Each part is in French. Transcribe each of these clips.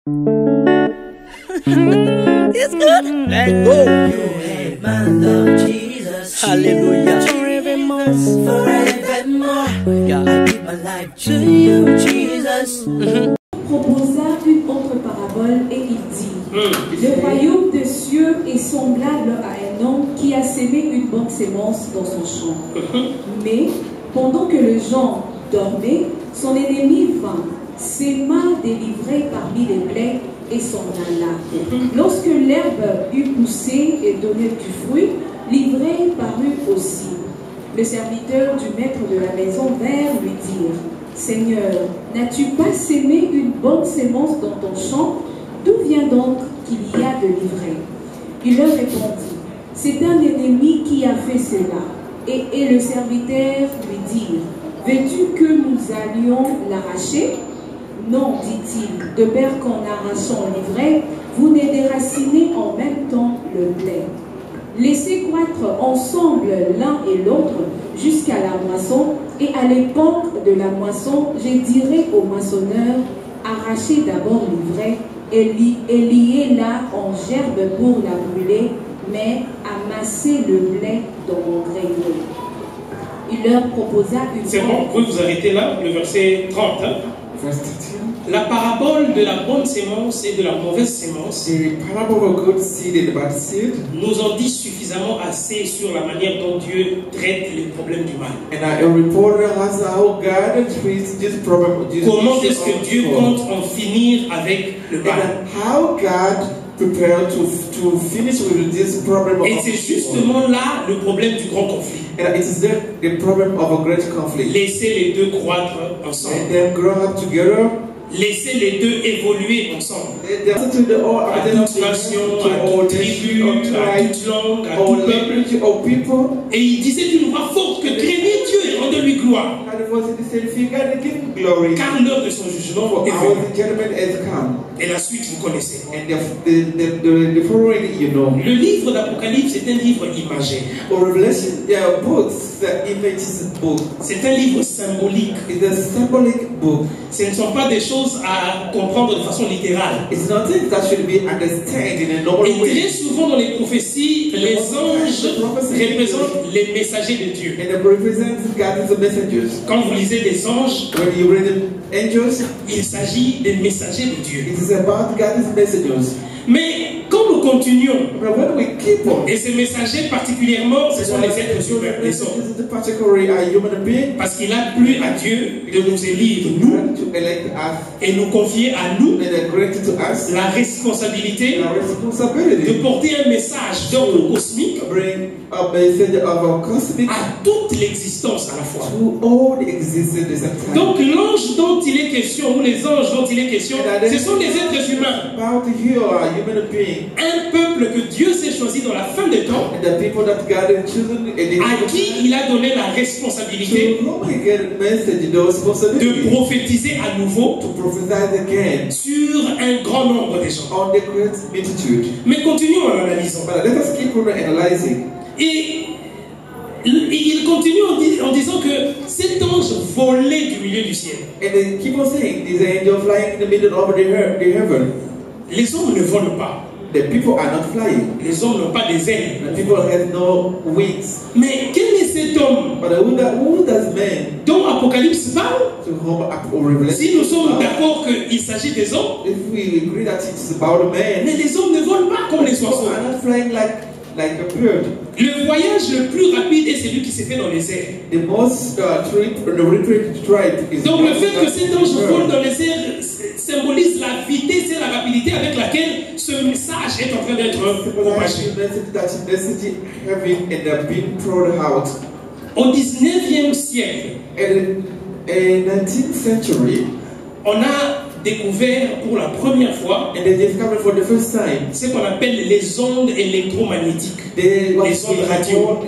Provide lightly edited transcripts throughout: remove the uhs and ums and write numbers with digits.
It's good. Let go. You hate my love, Jesus. Hallelujah. Forevermore. Yeah. I give my life to you, Jesus. Proposa une autre parabole et il dit: le royaume des cieux est semblable à un homme qui a semé une bonne sémence dans son champ. Mais pendant que les gens dormaient, son ennemi vint, s'aima délivré parmi les blés et s'en alla. Lorsque l'herbe eut poussé et donné du fruit, l'ivrée parut aussi. Les serviteurs du maître de la maison vinrent lui dire: Seigneur, n'as-tu pas sémé une bonne sémence dans ton champ? D'où vient donc qu'il y a de l'ivraie? Il leur répondit: c'est un ennemi qui a fait cela. Et le serviteur lui dit: veux-tu que nous allions l'arracher? Non, dit-il, de peur qu'en arrachant l'ivraie, vous ne déracinez en même temps le blé. Laissez croître ensemble l'un et l'autre jusqu'à la moisson, et à l'époque de la moisson, je dirai aux moissonneurs: arrachez d'abord l'ivraie et liez-la en gerbe pour la brûler, mais amassez le blé dans mon grenier. Il leur proposa une... C'est bon, vous pouvez vous arrêter là, le verset 30. Hein? La parabole de la bonne sémence et de la mauvaise sémence nous en dit suffisamment assez sur la manière dont Dieu traite les problèmes du mal. Comment est-ce que Dieu compte en finir avec le mal? Et c'est justement là le problème du grand conflit. Laissez les deux croître ensemble. Laissez les deux évoluer ensemble. À toute nation, à toute tribu, à toute langue, à tout peuple. Et il disait d'une voix forte que craignez Dieu et rendez-lui gloire. Car l'heure de son jugement est venue. Et la suite, vous connaissez. Le livre d'Apocalypse est un livre imagé. C'est un livre symbolique. Ce ne sont pas des choses à comprendre de façon littérale. Et très souvent dans les prophéties, les anges représentent les messagers de Dieu. Quand vous lisez des anges, il s'agit des messagers de Dieu. Mais quand nous continuons, et ces messagers particulièrement, ce sont les êtres humains, les hommes. Parce qu'il a plu à Dieu de nous élire, nous, et nous confier à nous la responsabilité de porter un message d'ordre cosmique à toute l'existence à la fois. Donc l'ange dont il est question, ou les anges dont il est question, ce sont les êtres humains. Un peuple que Dieu s'est choisi dans la fin des temps, à qui il a donné la responsabilité de prophétiser à nouveau sur un grand nombre de gens. Mais continuons en analysant. Et il continue en disant que cet ange volait du milieu du ciel. Les hommes ne volent pas. The people are not flying. Les hommes n'ont pas des ailes. The people have no wings. Mais quel est cet homme who does man dont Apocalypse parle? Si nous sommes d'accord qu'il s'agit des hommes, if we agree that it's about a man, mais les hommes ne volent pas comme les oiseaux. Are not flying like a bird. Le voyage le plus rapide est celui qui s'est fait dans les airs. The most trip is donc le fait que cet ange vole dans les airs symbolise la vitesse et la rapidité avec laquelle ce message est en train d'être propagé. Au 19e siècle, on a découvert pour la première fois ce qu'on appelle les ondes électromagnétiques, les ondes radio.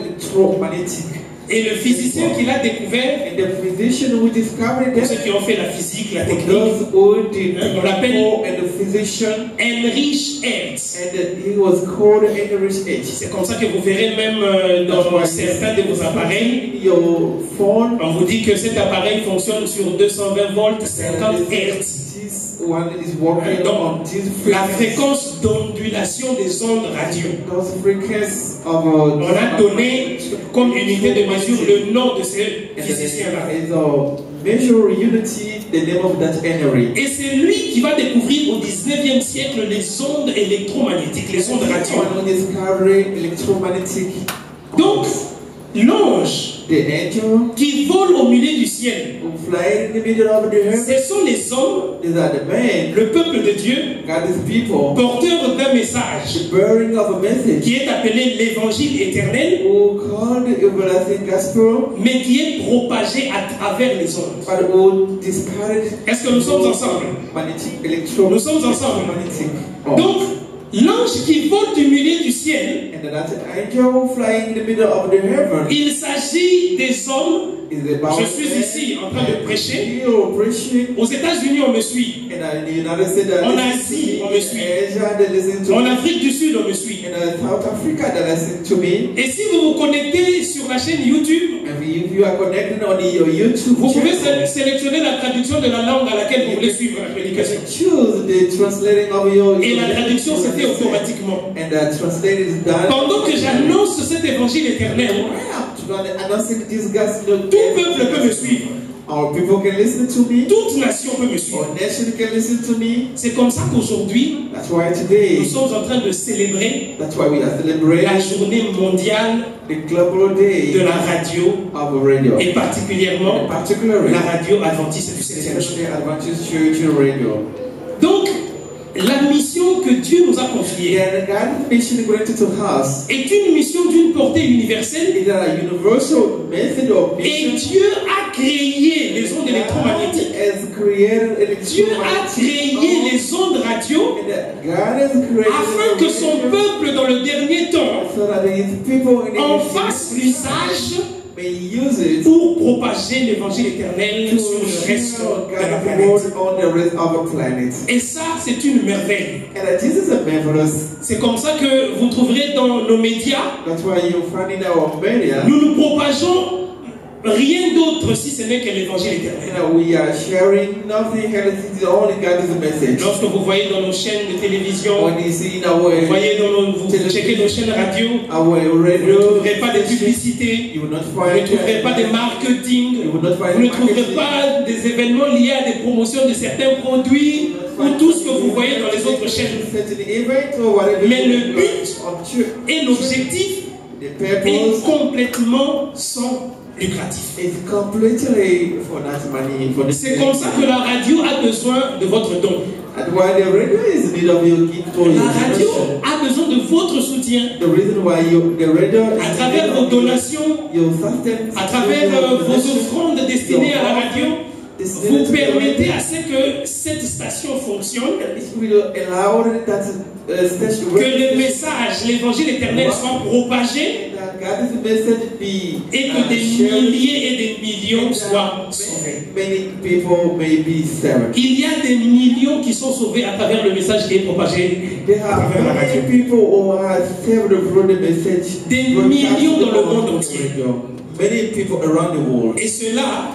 Et le physicien qui l'a découvert, And the physician who discovered pour that, ceux qui ont fait la physique, la for technique, those who did on l'appelle and the physician, Heinrich Hertz. and he was called Heinrich H. C'est comme ça que vous verrez même dans certains de vos appareils, Your phone, on vous dit que cet appareil fonctionne sur 220 volts, 50 Hertz. this one is working on Donc, this la frequency. fréquence d'ondulation des ondes radio. Those frequencies of On a donné comme unité de mesure le nom de ce and physicien-là. is a measure unity, the name of that Henry. Et c'est lui qui va découvrir au 19e siècle les ondes électromagnétiques, les ondes radio. One discovery electromagnetic. Donc, l'ange The angel qui vole au milieu du ciel, who fly in the middle of the heaven. ce sont les hommes, These are the men, le peuple de Dieu, God's people, porteurs d'un message the bearing of a message, qui est appelé l'évangile éternel, who called the everlasting gospel, mais qui est propagé à travers les ondes. but who discarded Est-ce que nous sommes ensemble? Nous sommes ensemble. electromagnetic. Donc, l'ange qui vole du milieu du ciel, And that angel flying in the middle of the heaven il s'agit des hommes. is about Je suis ici en train de prêcher. preaching. Aux États-Unis, on me suit. And in the United States, En Asie, on me suit. Asia, they listen to En me. Afrique du Sud, on me suit. In South Africa, they listen to me. Et si vous vous connectez sur la chaîne YouTube, And if you are connected on your YouTube vous pouvez channel, sélectionner la traduction de la langue à laquelle vous voulez suivre la prédication. choose the translating of your Et la traduction se fait automatiquement. And the translation is done. Pendant que j'annonce cet évangile éternel, Announcing this gospel, tout peuple peut me suivre. our people can listen to me. Toute nation peut me suivre. Our nation can listen to me. C'est comme ça qu'aujourd'hui, That's why today, nous sommes en train de célébrer that's why we are la celebrating journée mondiale the global day de la radio of radio. et particulièrement Particularly, la radio adventiste du 7e jour. the Adventist Church Radio. Donc, la mission que Dieu nous a confiée The God's mission granted to us est une mission d'une portée universelle is a universal method of et mission. Dieu a créé les ondes électromagnétiques. Has created Dieu a créé les ondes radio God has created afin que son peuple dans le dernier temps so that his people in en the fasse usage may use it pour propager l'évangile éternel to sur le reste share de la God's planète. word on the rest of the planet. Et ça, c'est une merveille. And this is a marvelous. C'est comme ça que vous trouverez dans nos médias, That's why you find in our media. nous propageons rien d'autre si ce n'est que l'évangile éternel. We are sharing nothing else. It's only God's message. Lorsque vous voyez dans nos chaînes de télévision, When you see in our vous voyez vous checkez nos chaînes radio, our vous ne radio, trouverez pas de publicité, you will not vous ne find. trouverez pas de marketing, You will not find vous ne trouverez marketing. pas des événements liés à des promotions de certains produits ou tout ce que vous voyez dans les autres chaînes. Mais le but et l'objectif est complètement sans lucratif. C'est comme ça que la radio a besoin de votre don. La radio a besoin de votre soutien à travers vos donations, à travers vos offrandes destinées à la radio. Vous permettez à ce que cette station fonctionne, que le message, l'évangile éternel soit propagé et que des milliers et des millions soient sauvés. Il y a des millions qui sont sauvés à travers le message qui est propagé à travers la radio. Des millions dans le monde entier. Et cela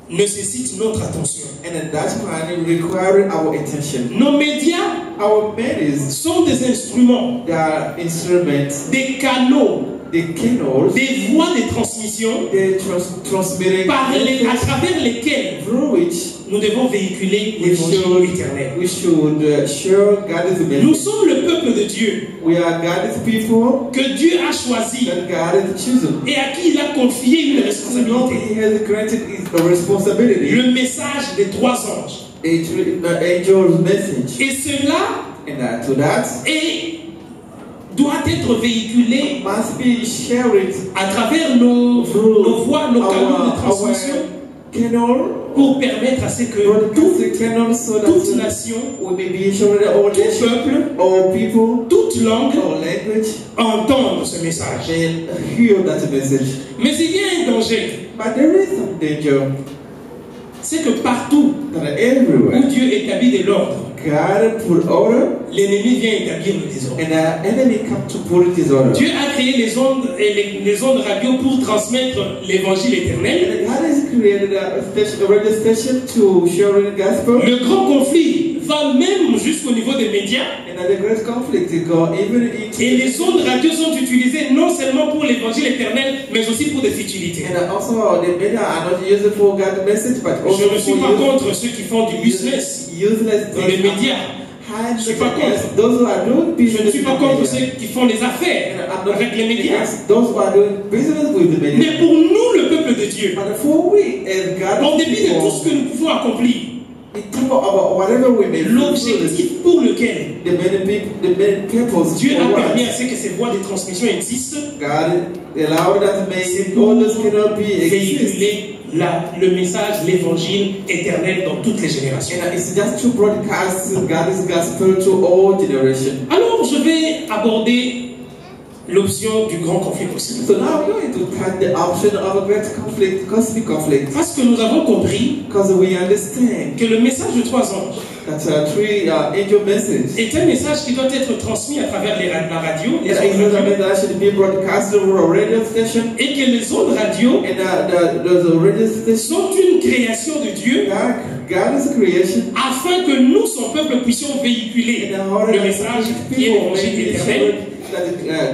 nécessite notre attention. Nos médias sont des instruments, des canaux, des voies de transmission à travers lesquelles nous devons véhiculer l'évangile éternel. Nous sommes le peuple de Dieu que Dieu a choisi et à qui il a confié une responsabilité. Le message des trois anges. Et cela doit être véhiculé à travers nos voies, nos canaux de transmission pour permettre à ce que toute nation, tout peuple, toute langue entende ce message. Mais il y a un danger danger. But there is some danger. C'est que partout Everywhere. où Dieu établit de l'ordre, God put order, l'ennemi vient établir le désordre. and the enemy come to put disorder. Dieu a créé les ondes et les ondes radio pour transmettre l'évangile éternel. And God has created a radio station to share the gospel. Le grand conflit va même jusqu'au niveau des médias. And the great conflict is go even into. Et les ondes radio sont utilisées non seulement pour l'évangile éternel, mais aussi pour des futilités. And also the media are not used for God's message, but Je also ne suis for pas contre ceux qui font du business useless dans les médias. Je suis pas contre. Those who are doing Je business ne suis pas with contre media. ceux qui font les affaires avec les médias. Those who are doing business with the media. Mais pour nous, le peuple de Dieu, But for we as God, en dépit de tout ce que nous pouvons accomplir, whatever we may do, l'objectif pour lequel the many peoples Dieu a permis à ce que ces voies de transmission existent, God allowed that may all those cannot be exist. véhiculer le message, l'évangile éternel dans toutes les générations. And it's just to broadcast God's gospel to all generations. Alors, je vais aborder l'option du grand conflit possible. So now we're going to cut the option of a great conflict, cosmic conflict, Parce que nous avons compris because we understand que le message de 3 anges that three angel message. est un message qui doit être transmis à travers la radio, les It's ondes a radio, message that should be broadcast over a radio station, et que les ondes radio and the radio station. sont une création de Dieu God's creation. afin que nous, son peuple, puissions véhiculer le message qui est l'évangile éternel.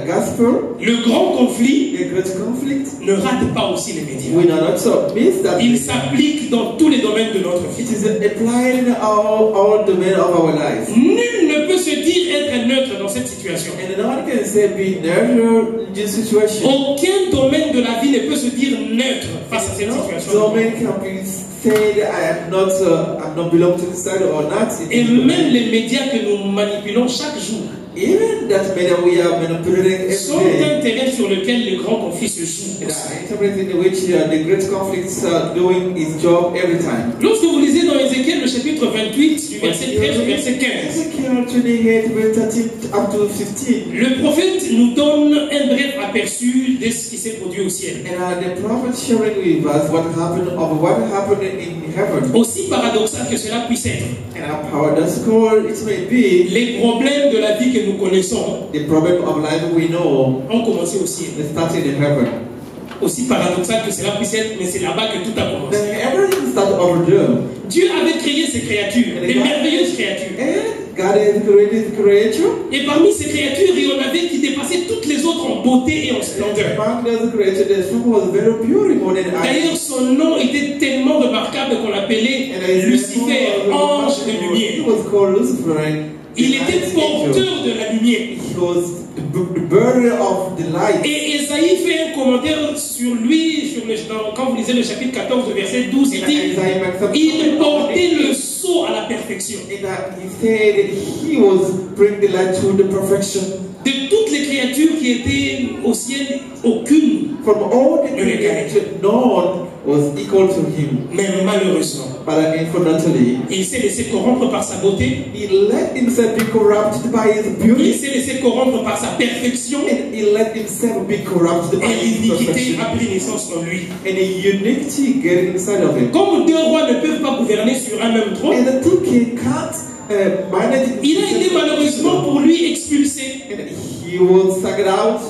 Gospel, Le grand conflit the great conflict, ne rate pas aussi les médias. we do not so miss that. Il s'applique dans tous les domaines de notre vie. It is applied in all domains of our lives. Nul ne peut se dire être neutre dans cette situation. And no one can say be neutral in this situation. Aucun domaine de la vie ne peut se dire neutre face à cette situation. Domain can be said I'm not belong to this side or not. Et même les médias que nous manipulons chaque jour Even that media we are manipulating sont every day. un terrain sur lequel le grand conflit se joue. Everything in which the great conflicts are doing its job every time. Lorsque vous lisez dans Ézéchiel le chapitre 28 du verset 13 au verset 15, Ezekiel 28, verse 13 up to 15. le prophète nous donne un bref aperçu de ce qui s'est produit au ciel. And the prophet sharing with us what happened in heaven. Aussi paradoxal que cela puisse être, And how paradoxical it may be, les problèmes de la vie que nous connaissons the problem of life we know ont commencé au ciel. started in heaven. Aussi paradoxal que cela puisse être, mais c'est là-bas que tout a commencé. Then everything started over there. Dieu avait créé ces créatures, des merveilleuses créatures. And God has created the creature. Et parmi ces créatures, il y en avait qui dépassaient toutes les autres en beauté et en splendeur. Among those creatures, the sun was very beautiful than D'ailleurs, son nom était tellement remarquable qu'on l'appelait Lucifer, ange de He lumière. was called Lucifer. And Il était porteur de la lumière. He was the bearer of the light. Et Esaïe fait un commentaire sur lui, quand vous lisez le chapitre 14, verset 12, il dit il portait le sceau à la perfection. And he said he was bring the light to the perfection. De toutes les créatures qui étaient au ciel, aucune. From all the creatures, none was equal to him. Mais malheureusement, But unfortunately, il s'est laissé corrompre par sa beauté, he let himself be corrupted by his il beauty. s'est laissé corrompre par sa perfection, And he let himself be corrupted by et his l'iniquité perfection. a pris naissance en lui. And the unity get inside of him. Comme deux rois ne peuvent pas gouverner sur un même trône, And the two king can't manage. il a été malheureusement pour lui expulsé. And he was sucked out.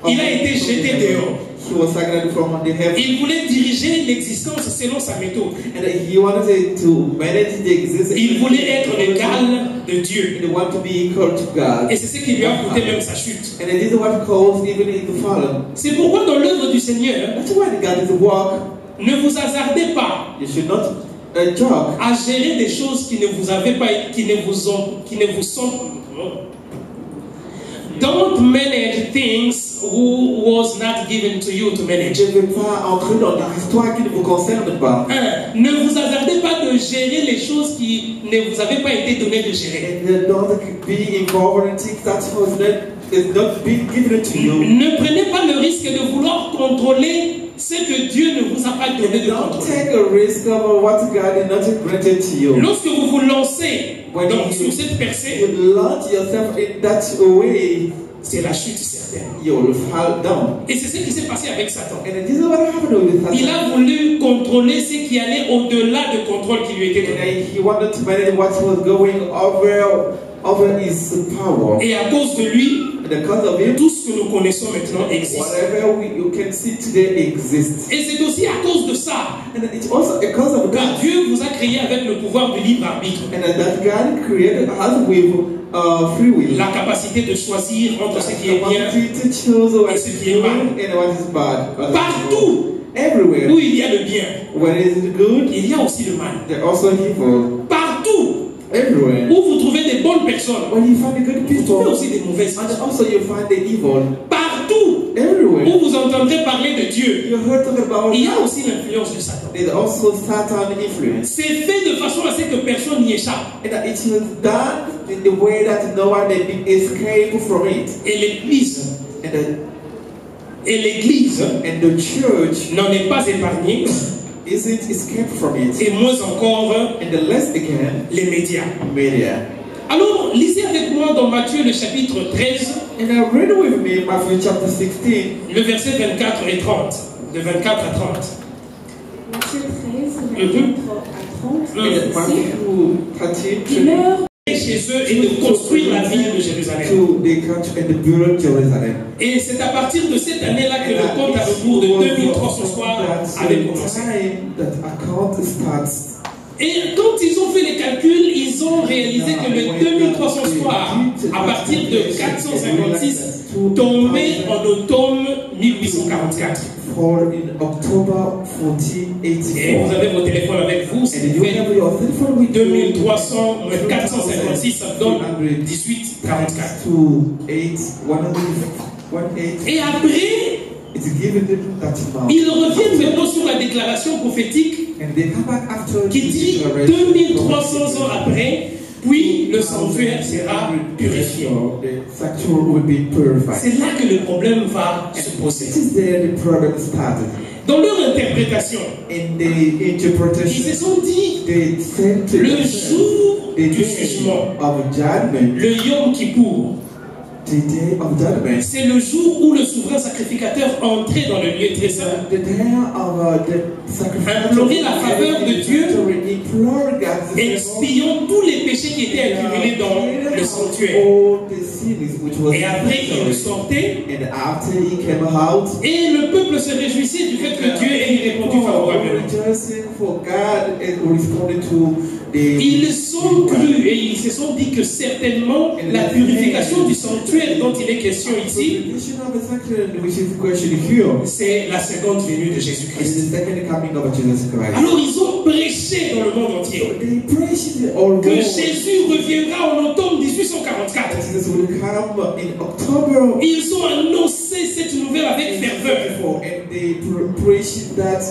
Il a été jeté dehors. He was sucked from the heaven. Il voulait diriger l'existence selon sa méthode. And he wanted to manage the existence. Il voulait être l'égal de Dieu. He wanted to be equal to God. Et c'est ce qui lui a coûté même sa chute. And it is what caused even in the fallen. C'est pourquoi dans l'œuvre du Seigneur, That's why God is work. ne vous hasardez pas You should not joke. à gérer des choses qui ne vous avaient pas, qui ne vous sont. Don't manage things who was not given to you to manage. Je ne veux pas entrer dans des histoires qui ne vous concernent pas. Ne vous hasardez pas de gérer les choses qui ne vous avaient pas été données de gérer. And don't be involved in things that is not being given to you. Ne prenez pas le risque de vouloir contrôler ce que Dieu ne vous a pas donné de Don't contrôler. take a risk of what God did not granted to you. Lorsque vous vous lancez donc, sur cette percée, You launch yourself in that way. c'est la chute certaine. You will fall down. Et c'est ce qui s'est passé avec Satan. And this is what happened with Satan. Il a voulu contrôler ce qui allait au-delà du contrôle qui lui était donné. And he wanted to manage what was going over his power. Et à cause de lui, And because of him, tout ce que nous connaissons maintenant existe. whatever you can see today exists. Et c'est aussi à cause de ça And it's also because of que that. Dieu vous a créé avec le pouvoir du libre arbitre. And that God created us with free will. La capacité de choisir entre ce qui est bien To choose what et is ce qui est good mal. and what is bad. Partout Everywhere. où il y a le bien, Where is it good, il y a aussi le mal. there's also evil. Partout Everywhere. où vous trouvez des bonnes personnes, When you find the good vous trouvez people, aussi des mauvaises and personnes. also you find the evil. Partout Everywhere. où vous entendrez parler de Dieu, You heard talking about il y a aussi l'influence de Satan. there's also Satan influence. C'est fait de façon à ce que personne n'y échappe. And it was done in the way that no one may escape from it. Et l'Église, And the church n'en est pas épargnée, isn't escaped from it. et moins encore And the less again, les médias. media. Alors, lisez avec moi dans Matthieu le chapitre 13, And now read with me Matthew chapter 16. le verset 24 et 30. De 24 à 30. Matthieu 13, 24 à 30, Mhm. c'est Matthew 13. il meurt Et chez eux et de construire la ville de Jérusalem. To the country and the build Jerusalem. Et c'est à partir de cette année-là que le compte à rebours de 2300 soirs avait commencé. That account starts. Et quand ils ont fait les calculs, ils ont réalisé que le 2300 soirs, à partir de 456, tombait en automne 1844. For in October Et 1484. vous avez vos téléphones avec vous, c'est And you have fait your telephone with 2300 moins 456, ça donne 1844. to 118. Et après, It's given them that amount. ils reviennent maintenant sur la déclaration prophétique And they come back after qui dit 2300 ans après, puis le sanctuaire sera purifié. The sanctuary will be purified. C'est là que le problème va se poser. This is there the problem started. Dans leur interprétation, In the ils se interpretation, sont dit they said to le themselves, jour the du day jugement, of judgment, le Yom Kippour, the day of judgment, c'est le jour où le souverain sacrificateur entrait dans le lieu très saint. the day of the sacrifice, Implorer la faveur de Dieu, implore God's favor, expiant tous les péchés qui étaient accumulés dans le sanctuaire. all the sins which was Et après, il sortait, and after he came out, et le peuple se réjouissait du fait que Dieu ait répondu favorablement. rejoicing for God and responding to the Ils sont crus et ils se sont dit que certainement la purification du sanctuaire dont il est question ici, purification of the sanctuary, which is the question here, c'est la seconde venue de is Jésus-Christ. the second coming of Jesus Christ. Alors ils ont prêché dans le monde entier They preached it all que over. Jésus reviendra en automne 1844. Jesus will come in October Ils ont annoncé cette nouvelle avec ferveur. and they preached that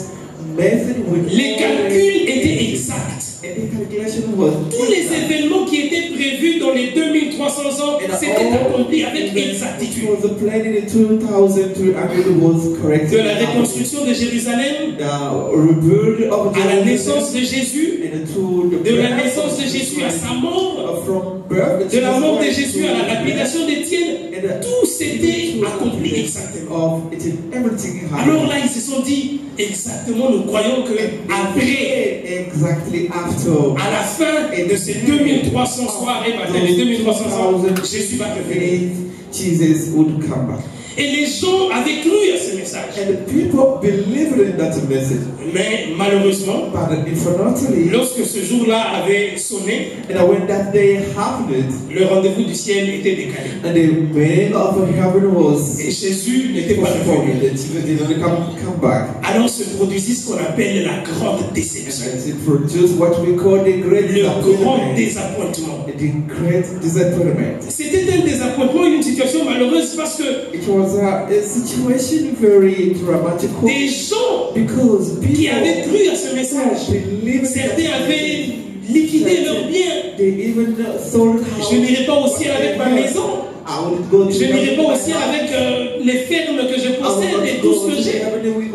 method with Les calculs étaient exacts. and the calculation was Tous les événements qui étaient prévus dans les 2300 ans s'étaient accomplis avec exactitude. It was planning in 2300 was correct. De la reconstruction de Jérusalem The rebuild of à la Jerusalem naissance de Jésus, and to the de la naissance de Jésus à sa mort, from birth de la mort de Jésus à la lapidation d'Étienne, tout s'était accompli exactement. of it, everything happened. Alors là, ils se sont dit, exactement, nous croyons que après, Exactly after à la fin de ces 2300 soirées, les 2300 ans, Jésus va revenir. Jesus would come back. Et les gens avaient cru à ce message. And the people believed in that message. Mais malheureusement, But unfortunately, lorsque ce jour-là avait sonné, and when that day happened, le rendez-vous du ciel était décalé. and the meaning of heaven was Et Jésus n'était pas postponed, revenu. that Jesus didn't come back. Alors se produisit ce qu'on appelle la grande déception. And it produced what we call the great Le grand disappointment. désappointement. The great disappointment. C'était un désappointement, une situation malheureuse parce que It was a situation very dramatic des gens because qui people avaient cru à ce message, believed certains avaient liquidé leurs biens. they even sold Je n'irai pas au ciel avec ma maison. I would go to Je n'irai pas au ciel avec les fermes que je possède et tout ce que j'ai.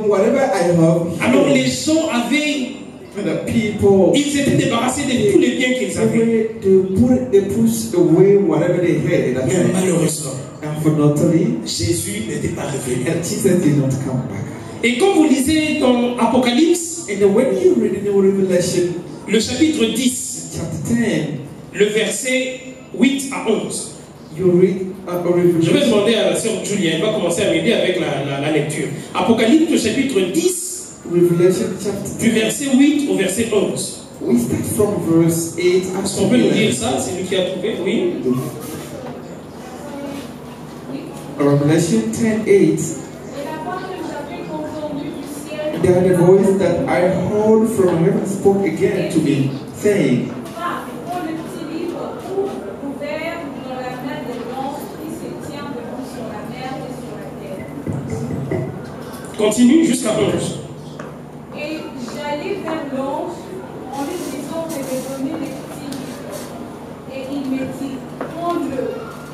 whatever I have. Alors les gens avaient, The people ils étaient débarrassés de tous les biens qu'ils avaient. they push away whatever they had. Mais malheureusement, unfortunately, Jésus n'était pas revenu. and Jesus did not come back. Et quand vous lisez dans Apocalypse, And when you read in the Revelation le chapitre 10, chapter 10, le verset 8 à 11, you read je vais Revelation. demander à la sœur Julie, elle va commencer à m'aider avec la lecture. Apocalypse, le chapitre 10, Revelation chapter du 10. verset 8 au verset 11. We start from verse 8 Est-ce qu'on peut nous dire ça? C'est lui qui a trouvé? Oui. Revelation 10:8. Et la voix que j'avais entendue du ciel, Then the voice that I heard from heaven spoke again to me, saying, va, prends le petit livre ouvert dans la main de l'ange qui se tient debout sur la mer et sur la terre. Continue jusqu'à 11. Et j'allai vers l'ange en lui disant de me donner le petit livre. Et il me dit, prends-le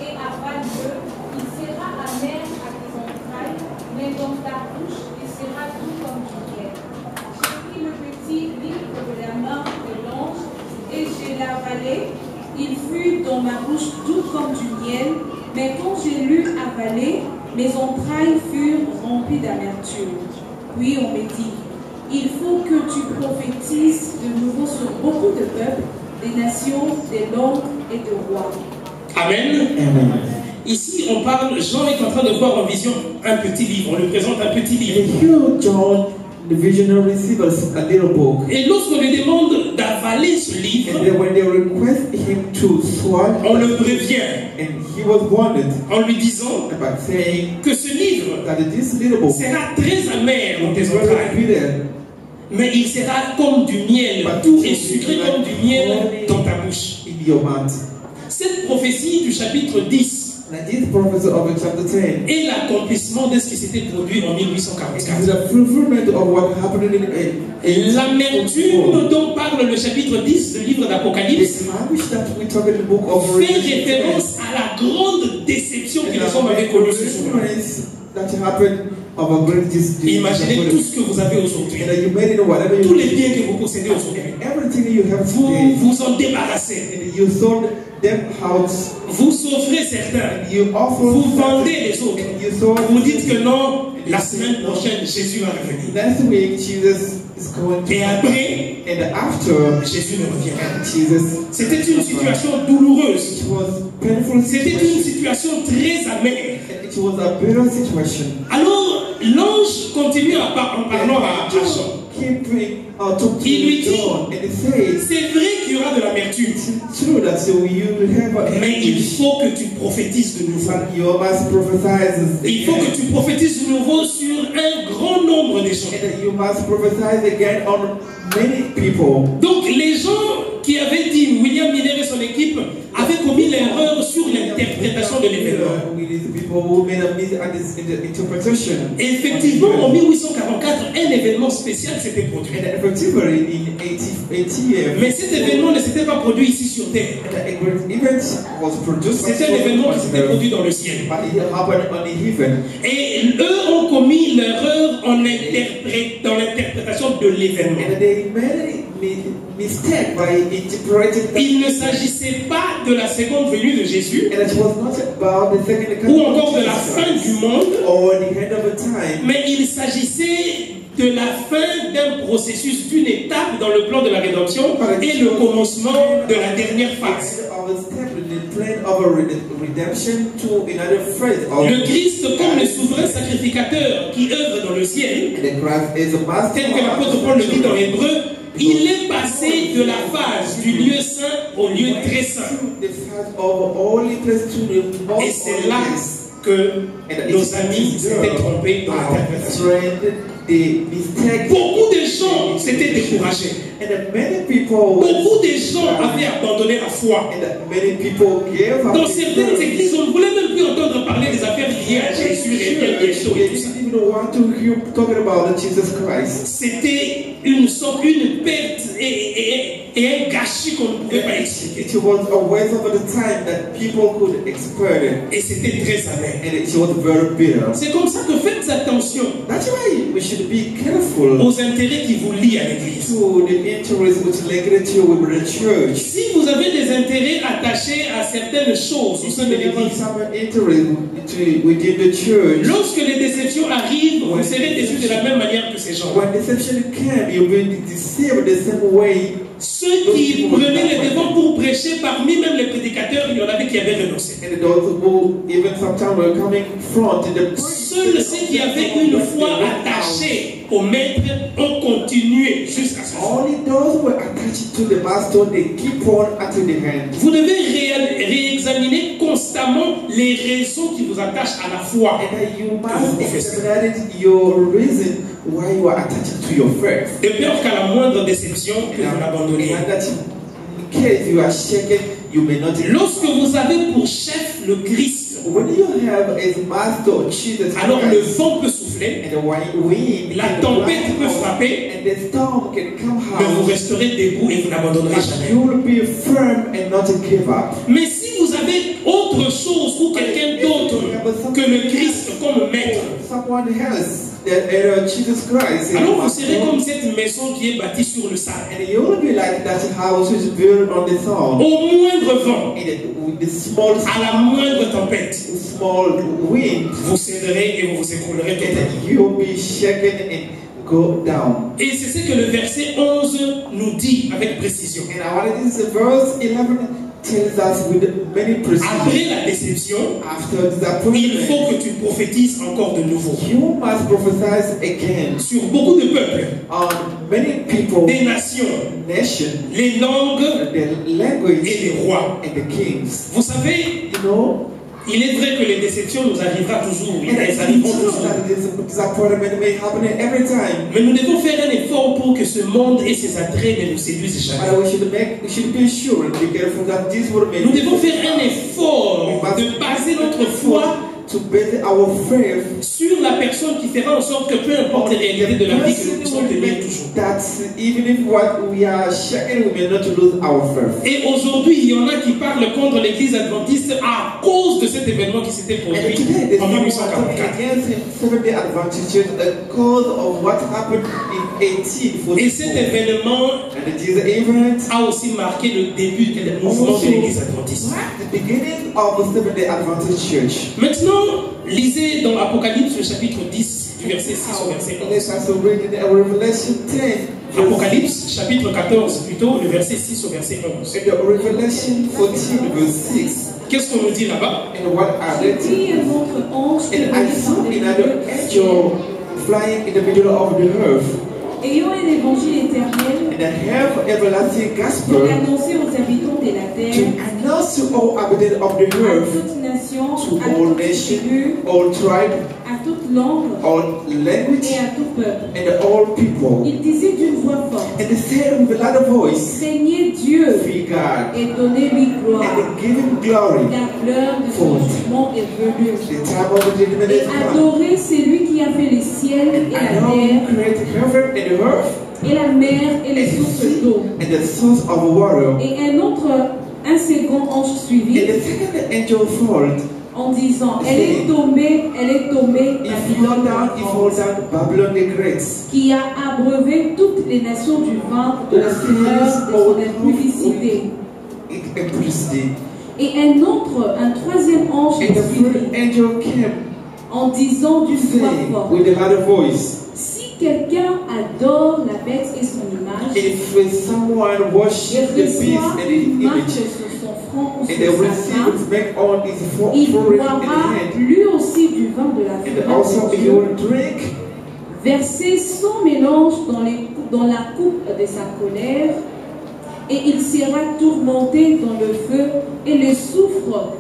et avale-le, il sera amer à tes entrailles, mais dans ta bouche, il sera doux comme du miel. J'ai pris le petit livre de la main de l'ange et je l'ai avalé. Il fut dans ma bouche doux comme du miel, mais quand j'ai lu avalé, mes entrailles furent remplies d'amertume. Puis on me dit, il faut que tu prophétises de nouveau sur beaucoup de peuples, des nations, des langues et de rois. Amen. Amen. Ici, on parle, Jean est en train de voir en vision un petit livre. On lui présente un petit livre. And here John, the visionary, receives a little book. Et lorsqu'on lui demande d'avaler ce livre, And then when they request him to swallow, on le prévient and he was warned en lui disant by saying que ce livre that this little book sera très amer dans tes is very entrailles, bitter, mais il sera comme du miel, tout et sucré comme du miel dans ta bouche. in your mouth. Cette prophétie du chapitre 10 And this prophecy of chapter 10 est l'accomplissement de ce qui s'était produit en is 1844. the fulfillment of what happened in L'amertume dont parle le chapitre 10 du livre d'Apocalypse the language that we talk in the book of fait Revelation référence à la grande déception que les hommes avaient connue ce jour-là. that happened of a great Imaginez tout ce que vous avez aujourd'hui, and you made it whatever tous you les biens que vous possédez aujourd'hui. everything you have Vous today, vous en débarrassez. and you sold them out, Vous offrez certains. you offer Vous vendez les autres. you sold Vous dites que non, la semaine prochaine, Jésus va revenir. next week Jesus is going to Et après, and after Jésus ne reviendra. Jesus, C'était une situation douloureuse. it was painful C'était une situation, situation très amère. and it was a bitter situation. Alors, l'ange continue en parlant à Jean. Keep talking to Il lui dit, John, and he says, c'est vrai qu'il y aura de l'amertume, true that so you have a mais il faut que tu prophétises de nouveau. but you must prophesize Il faut que tu prophétises de nouveau sur un grand nombre de gens. and you must prophesize again on many people. Donc les gens qui avaient dit, William Miller et son équipe avaient commis l'erreur sur l'interprétation de l'événement. We need people who made a misinterpretation. Et effectivement, en 1844, un événement spécial s'était produit. And effectively in 80 Mais cet événement ne s'était pas produit ici sur Terre. a great event was produced. C'était un événement qui s'était produit dans le ciel. But it happened on the heaven. Et eux ont commis l'erreur dans l'interprétation de l'événement. And they made a mistake by interpreting that. Il ne s'agissait pas de la seconde venue de Jésus And it was not about the second ou coming encore of de la Jesus fin du monde, or the end of a time. mais il s'agissait de la fin d'un processus, d'une étape dans le plan de la rédemption et le commencement de la dernière phase. Of a step in the plan of a redemption to another phase. Le Christ, comme le souverain sacrificateur qui œuvre dans le ciel, The Christ is a master. tel que l'apôtre Paul le dit dans l'Hébreu, il est passé de la phase du lieu saint au lieu très saint. The phase of holy place to the most Et c'est holy là place. que nos amis s'étaient trompés dans l'interprétation. The mistake. Beaucoup de gens s'étaient découragés. And many people. Beaucoup de gens avaient abandonné la foi. And many people gave up. Dans certaines églises, on ne voulait même plus entendre parler des affaires liées à Jésus, et tout ça. They didn't even want to hear talking about Jesus Christ. C'était une perte et un gâchis qu'on ne pouvait pas expliquer. It was a waste of the time that people could experience. Et c'était très amer. And it was very bitter. C'est comme ça que faites attention That's why we should be careful aux intérêts qui vous lient à l'église. to the interests which link you with the church. Si vous avez des intérêts attachés à certaines choses au sein de If you have l'église, some interest within the church, lorsque les déceptions arrivent, vous serez déçus de la même manière que ces gens. when deception came, you'll be deceived the same way. Ceux qui prenaient les devants pour prêcher, parmi même les prédicateurs, il y en avait qui avaient renoncé. And those who even sometimes were coming front in the Seuls ceux qui avaient une foi attachée au maître ont continué jusqu'à ce jour. only those who were attached to the master, they keep on until the end. Vous devez réexaminer constamment les raisons qui vous attachent à la foi. And you must examine your reason why you are attached to your faith. De peur qu'à la moindre déception, que vous l'abandonniez. And that in case you are shaken, you may not. Lorsque vous avez pour chef le Christ, When you have a master, Jesus alors le Christ, vent peut souffler, and the wind, la tempête peut frapper, and the storm can come mais vous out, resterez debout et vous n'abandonnerez jamais. you will be firm and not give up. Mais si vous avez autre chose ou quelqu'un d'autre que le Christ comme maître, Someone else, Jesus Christ, alors vous serez comme cette maison qui est bâtie sur le sable. and you will be like that house which is built on the sand. Au moindre vent, With the small, à la moindre tempête, small wind, vous céderez et vous vous écroulerez totalement. and you will be shaken and go down. Et c'est ce que le verset 11 nous dit avec précision. And what it is, verse 11 tells us with many precision. Après la déception, After il disappointment, faut que tu prophétises encore de nouveau you must prophesy again sur beaucoup de peuples, on many people, des nations, nations, les langues the language, et les rois. and the kings. Vous savez, You know, il est vrai que les déceptions nous arriveront toujours, and it's elles arriveront true toujours. that this disappointment may happen every time. Mais nous devons faire un effort pour que ce monde et ses attraits ne nous séduisent jamais. But we should be sure and be careful that this will make. Nous devons faire un effort de baser notre foi to base our faith sur la personne qui fera en sorte que peu importe les réalités de la vie, que nous puissions tenir toujours. that even if what we are shaken, we may not lose our faith. Et aujourd'hui, il y en a qui parlent contre l'église adventiste à cause de cet événement qui s'était And produit today, en there's someone talking 1844. against Seventh-day Adventists because of what happened in Et cet 1844. événement And this event a aussi marqué le début du mouvement de l'église adventiste. the beginning of the Seventh-day Adventist Church. Maintenant, lisez dans Apocalypse le chapitre 10, du verset 6 au verset 11. Let's also read in Revelation 10. Apocalypse chapitre 14 plutôt, le verset 6 au verset 11. In the Revelation 14, verse 6. Qu'est-ce qu'on nous dit là-bas? And what are they? Dit un autre ange qui And I saw volait another par les cieux, angel flying in the middle of the earth, ayant un évangile éternel and I have everlasting pour gospel l'annoncer aux habitants de la to terre, announce to all inhabitants of the à earth, toute nation, to à all toute nations, tribu, all tribes, à toute langue all language, et à tout peuple. and all people. Il disait d'une voix forte, And they said with a loud voice, craignez Dieu fear God, et donnez-lui gloire, and give him glory. car l'heure de son jugement est venue. The time of the judgment Et is come. adorez celui qui a fait les ciels et I la know terre, who created heaven and the earth, et la mer et and les the sources sea, d'eau. and the source of water. Et un second ange And suivit the second angel followed. en disant, elle est tombée, He fall Babylone, down, Babylon the Great, qui a abreuvé toutes les nations du ventre de la fureur de son impudicité. implicitly. Et un troisième ange And the suivit third angel came, en disant d'une voix saying forte, with a loud voice, si quelqu'un adore la bête et son image, if someone et worships the beast reçoit and une his marque image, sur son front ou and they sur sa receive main, its make on his il forehead and boira hand, lui aussi du vin de la and fureur also de he Dieu, will drink versé sans mélange dans la coupe de sa colère, et il sera tourmenté dans le feu et les soufre,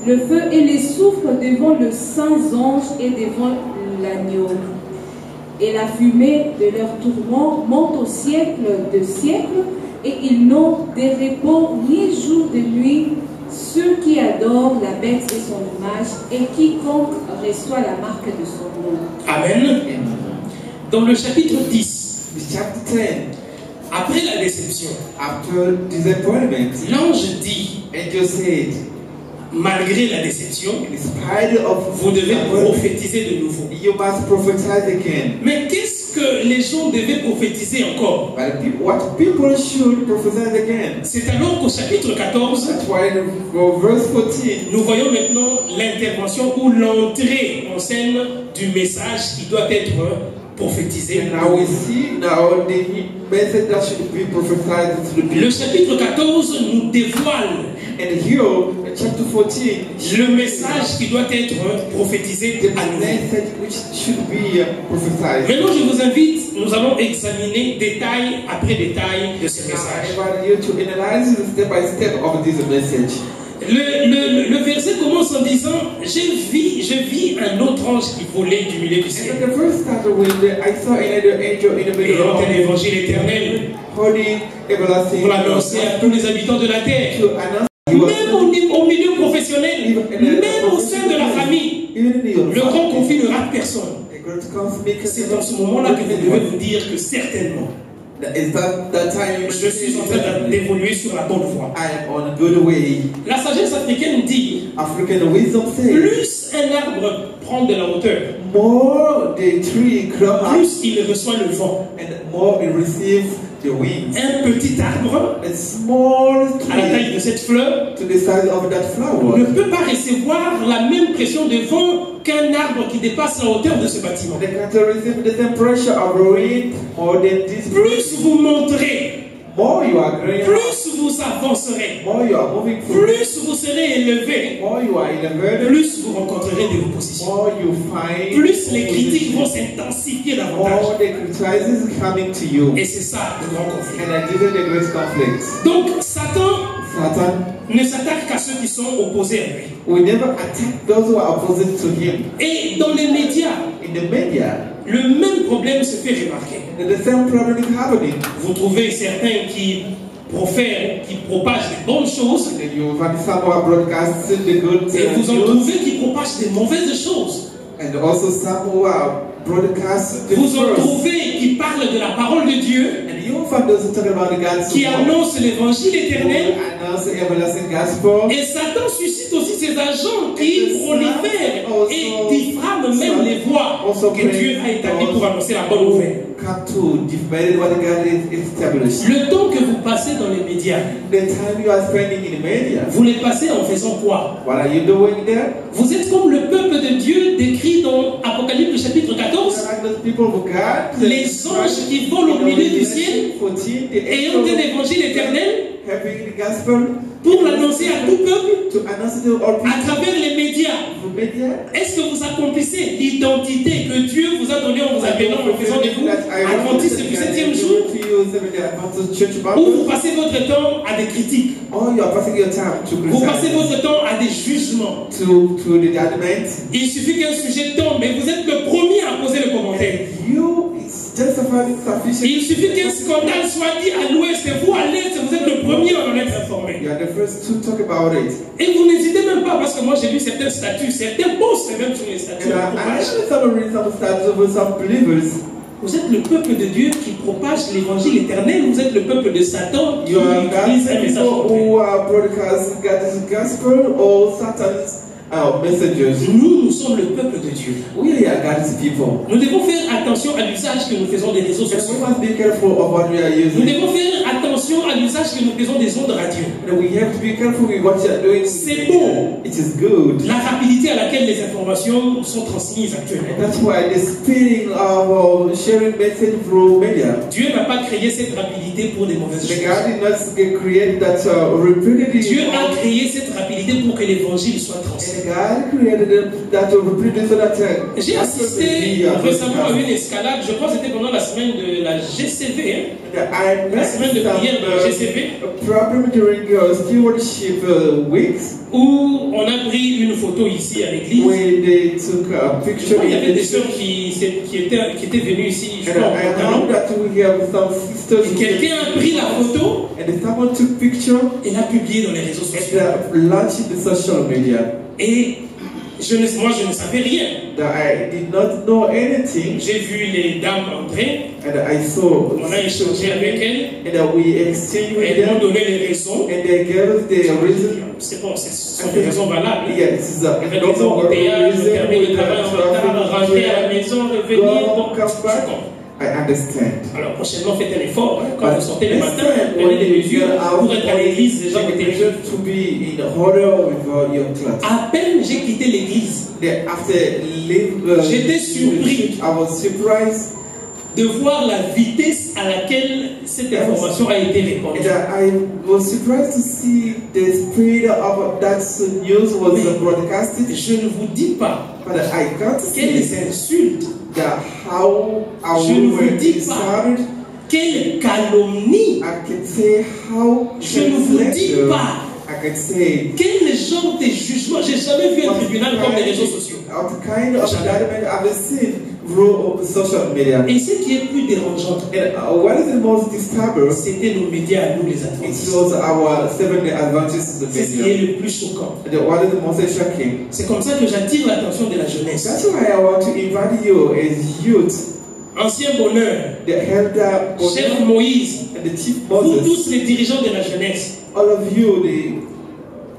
le feu et les soufre devant le saint ange et devant l'agneau. Et la fumée de leur tourment monte au siècle de siècles, et ils n'ont des repos ni jour ni nuit, ceux qui adorent la bête et son image, et quiconque reçoit la marque de son nom. Amen. Dans le chapitre 10, chapter 10, après la déception, after disappointment, l'ange dit, angel said, malgré la déception, in spite of vous devez prophétiser de nouveau. you must prophesy again. Mais qu'est-ce que les gens devaient prophétiser encore? What people should prophesy again. C'est alors qu'au chapitre 14, That's why in verse 14, nous voyons maintenant l'intervention ou l'entrée en scène du message qui doit être prophétisé. and now we see now the message that should be prophesied to the people. Le chapitre 14 nous dévoile And here, in chapter 14, le message qui doit être prophétisé the à nouveau. message which should be prophesied. Maintenant, je vous invite, nous allons examiner détail après détail de ce Now, I message. invite you to analyze step by step of this message. Le verset commence en disant, je vis un autre ange qui volait du milieu du ciel. And the first started with I saw another angel in the Et middle of l'évangile éternel holy everlasting pour l'annoncer à tous les habitants de la terre. to announce Même au milieu professionnel, même au sein de la famille, le grand conflit ne rate personne. C'est dans ce moment-là que vous devez vous dire que certainement, je suis en train d'évoluer sur la bonne voie. I am on a good way. La sagesse africaine dit, African wisdom says, plus un arbre prend de la hauteur, more the tree grows up plus il reçoit le vent. and more it receives the winds. Un petit arbre, A small à la taille tree de cette fleur, to the size of that flower ne peut pas recevoir la même pression de vent qu'un arbre qui dépasse la hauteur de ce bâtiment. they can't receive the same pressure of wind more than this. Plus vous monterez, More you are growing up, plus vous avancerez, more you are moving forward, plus vous serez élevé, more you are elevated, plus vous rencontrerez des oppositions, more you find plus les critiques vont opposition, s'intensifier davantage. more the criticism coming to you. Et c'est ça le grand conflit. And this is the great conflict. Donc Satan Satan ne s'attaque qu'à ceux qui sont opposés à lui. will never attack those who are opposite to him. Et dans les médias, In the media, le même problème se fait remarquer. the same problem is happening. Vous trouvez certains qui profèrent, qui propagent des bonnes choses, And you find some who are broadcasting the good et vous en news, trouvez qui propagent des mauvaises choses. and also some who are broadcasting the Vous en first. trouvez qui parlent de la parole de Dieu, And you find those who talk about the God's qui word, annoncent l'évangile who éternel. announce the everlasting gospel. Et Satan suscite aussi ses agents qui prolifèrent et diffament même les voies que Dieu a établies pour annoncer la bonne nouvelle. Come to defend what God is established. Le temps que vous passez dans les médias, The time you are spending in the media, vous les passez en faisant quoi? what are you doing there? Vous êtes comme le peuple de Dieu décrit dans Apocalypse chapitre 14. Like those people who God, Les anges qui volent au milieu du ciel, 14, the ayant un angels évangile éternel, having the gospel pour l'annoncer à tout peuple to announce to all à people travers les médias. through media. Est-ce que vous accomplissez l'identité que Dieu vous a donnée en vous appelant, en faisant de vous adventiste du 7e jour? Ou vous passez votre temps à des critiques, Or you are passing your time to vous passez criticize, votre temps à des jugements. to the judgment. Il suffit qu'un sujet tombe et vous êtes le premier à poser le commentaire. You, it's just sufficient. Il suffit qu'un scandale soit dit à l'ouest et vous à l'est, vous êtes le premier à en être informé. You are the first to talk about it. Et vous n'hésitez même pas, parce que moi j'ai vu certains statuts, certains postent même sur les statuts. And I actually started reading some stats over some believers. Vous êtes le peuple de Dieu qui propage l'évangile éternel, vous êtes le peuple de Satan qui You are utilise un God's message people contraire. who are broadcasting God's gospel or Satan's messengers. Nous sommes le peuple de Dieu. We are God's people. Nous devons faire attention à l'usage que nous faisons des réseaux And we sociaux. must be careful of what we are Nous using. devons faire attention à l'usage que nous faisons des ondes radio. And we have to be careful with what you are doing. C'est bon. It is good. La rapidité à laquelle les informations sont transmises actuellement. That's why the speeding of sharing message through media. Dieu n'a pas créé cette rapidité pour des mauvaises The choses. God did not create that rapidity. Dieu a créé cette rapidité pour que l'évangile soit transmis. And God created that rapidity so that J'ai assisté récemment à une escalade, je crois que c'était pendant la semaine de la GCV, la semaine de prière de GCV, a problem during stewardship weeks où on a pris une photo ici à l'église. when they took a Je picture crois qu'il y in avait des the sœurs qui étaient venues ici, je and crois, I en pantalon. know that we have some sisters Et quelqu'un a pris la photo and someone took picture et l'a publiée dans les réseaux sociaux. and launched the social media. Et Moi, je ne savais rien. I did not know anything. J'ai vu les dames entrer. And I saw. On a échangé avec elles. And we exchanged with Elles them. m'ont donné les raisons. And they gave us the reason. C'est bon, ce sont des raisons valables. Yeah, this is a Avec les embouteillages, le permis de travail en retard, rentrer à la maison, revenir. Donc, I understand. Alors prochainement, faites un effort. Hein, quand vous sortez le matin, when prenez des you mesures get out, pour être à l'église. Les gens étaient to be in order with your clothes. à peine j'ai quitté l'église, After leave, j'étais surpris. I was surprised de voir la vitesse à laquelle cette information a été répandue. I was surprised to see the speed of that news was broadcasted. Je ne vous dis pas But I can't quelles say insultes, that how je ne vous when dis it started. quelle calomnie, I can say how je ne vous dis pas I can say quel genre de jugement. J'ai jamais vu un tribunal comme les réseaux sociaux. of the kind of judgment I've seen through social media. Et ce qui est plus dérangeant, And what is the most disturbing? c'était nos médias à nous les It Adventistes. was our Seventh-day Adventists in the C'est ce qui est media. le plus choquant. And what is the most shocking? C'est comme ça que j'attire l'attention de la jeunesse. That's why I want to invite you as youth, Ancien bonheur, the elder chef Moïse, and the chief vous Moses, tous les dirigeants de la jeunesse, all of you, the leader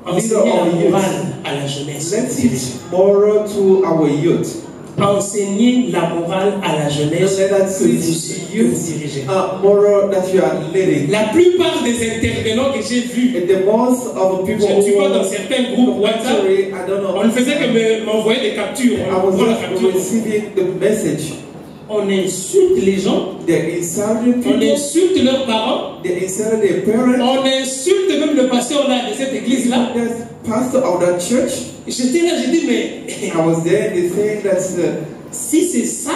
enseignez of la youth. morale à la jeunesse. Let's teach moral to our youth. Enseignez la morale à la jeunesse Let us que vous teach youth dirigez. moral that you are leading. La plupart des intervenants que j'ai vus, And the most of the people je ne suis who pas are dans certains groupes WhatsApp, I don't know. on ne faisait que m'envoyer des captures. I On was voit la just capture. receiving the message. On insulte les gens, They insulted on people. insulte leurs parents, They insulted their parents. on insulte même le pasteur là, de cette église-là. The pastor of that church. J'étais là, j'ai dit, mais I was there. They saying that si c'est ça,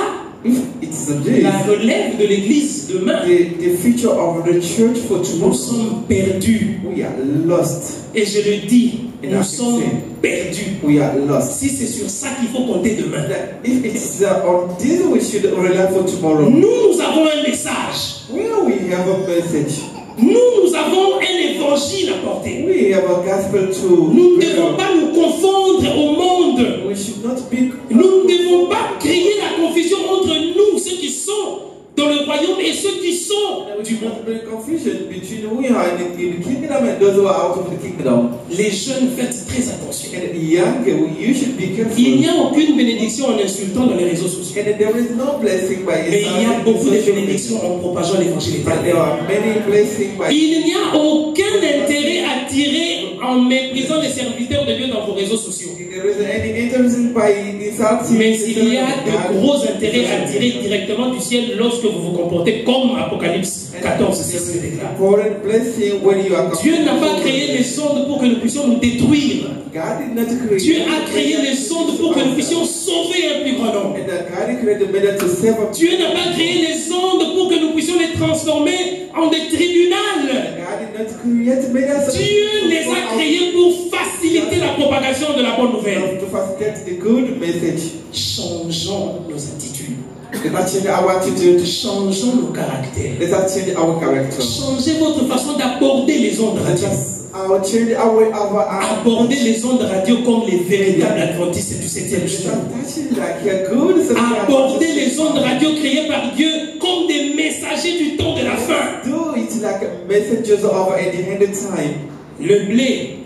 if it's a day, la relève de l'église demain, the future of the church for nous tomorrow, sommes perdus. we are lost. Et je le dis, Et nous la sommes fixée. perdus. We are lost. Si c'est sur ça qu'il faut compter demain. That if it's on this, we should rely for tomorrow. Nous avons un message. Well, we have a message. Nous avons un évangile à porter. We have a gospel to. Nous ne devons pas nous confondre au monde. We should not be. Nous ne devons pas créer la confusion entre nous, ceux qui sont dans le royaume, et ceux qui sont We du should monde. not bring confusion between who we are in the kingdom and those who are out of the kingdom. Les jeunes, faites très attention. And young, you should be careful. Il n'y a aucune bénédiction en insultant dans les réseaux sociaux. And there is no blessing by Mais il y a beaucoup de social media. bénédictions en propageant l'évangile But there éternel. are many blessings by. Il n'y a aucun intérêt à tirer en méprisant les serviteurs de Dieu dans vos réseaux sociaux. There isn't any interest by insulting. Mais il y a de gros intérêts à tirer directement du ciel lorsque vous vous comportez comme Apocalypse 14, 6 le déclare. Important blessing when you are. Dieu n'a pas créé les sondes pour que nous puissions nous détruire. God did not create. Dieu a créé les sondes pour que nous puissions sauver un plus grand nombre. And God created the metal to save us. Dieu n'a pas créé les sondes pour que nous puissions les transformer en des tribunaux. God did not create metal. Dieu les a créés pour faciliter la propagation de la bonne nouvelle. To facilitate the good message. Changeons nos attitudes. Let us change our attitude. Changeons nos caractères. Let us change our character. Changez votre façon d'aborder les ondes Let radio. us change our way of our. Abordez les ondes radio comme les véritables adventistes du 7e jour. Abordez les ondes radio créées par Dieu comme des messagers du temps de la fin. Do it like messengers of at the end of time. Le blé,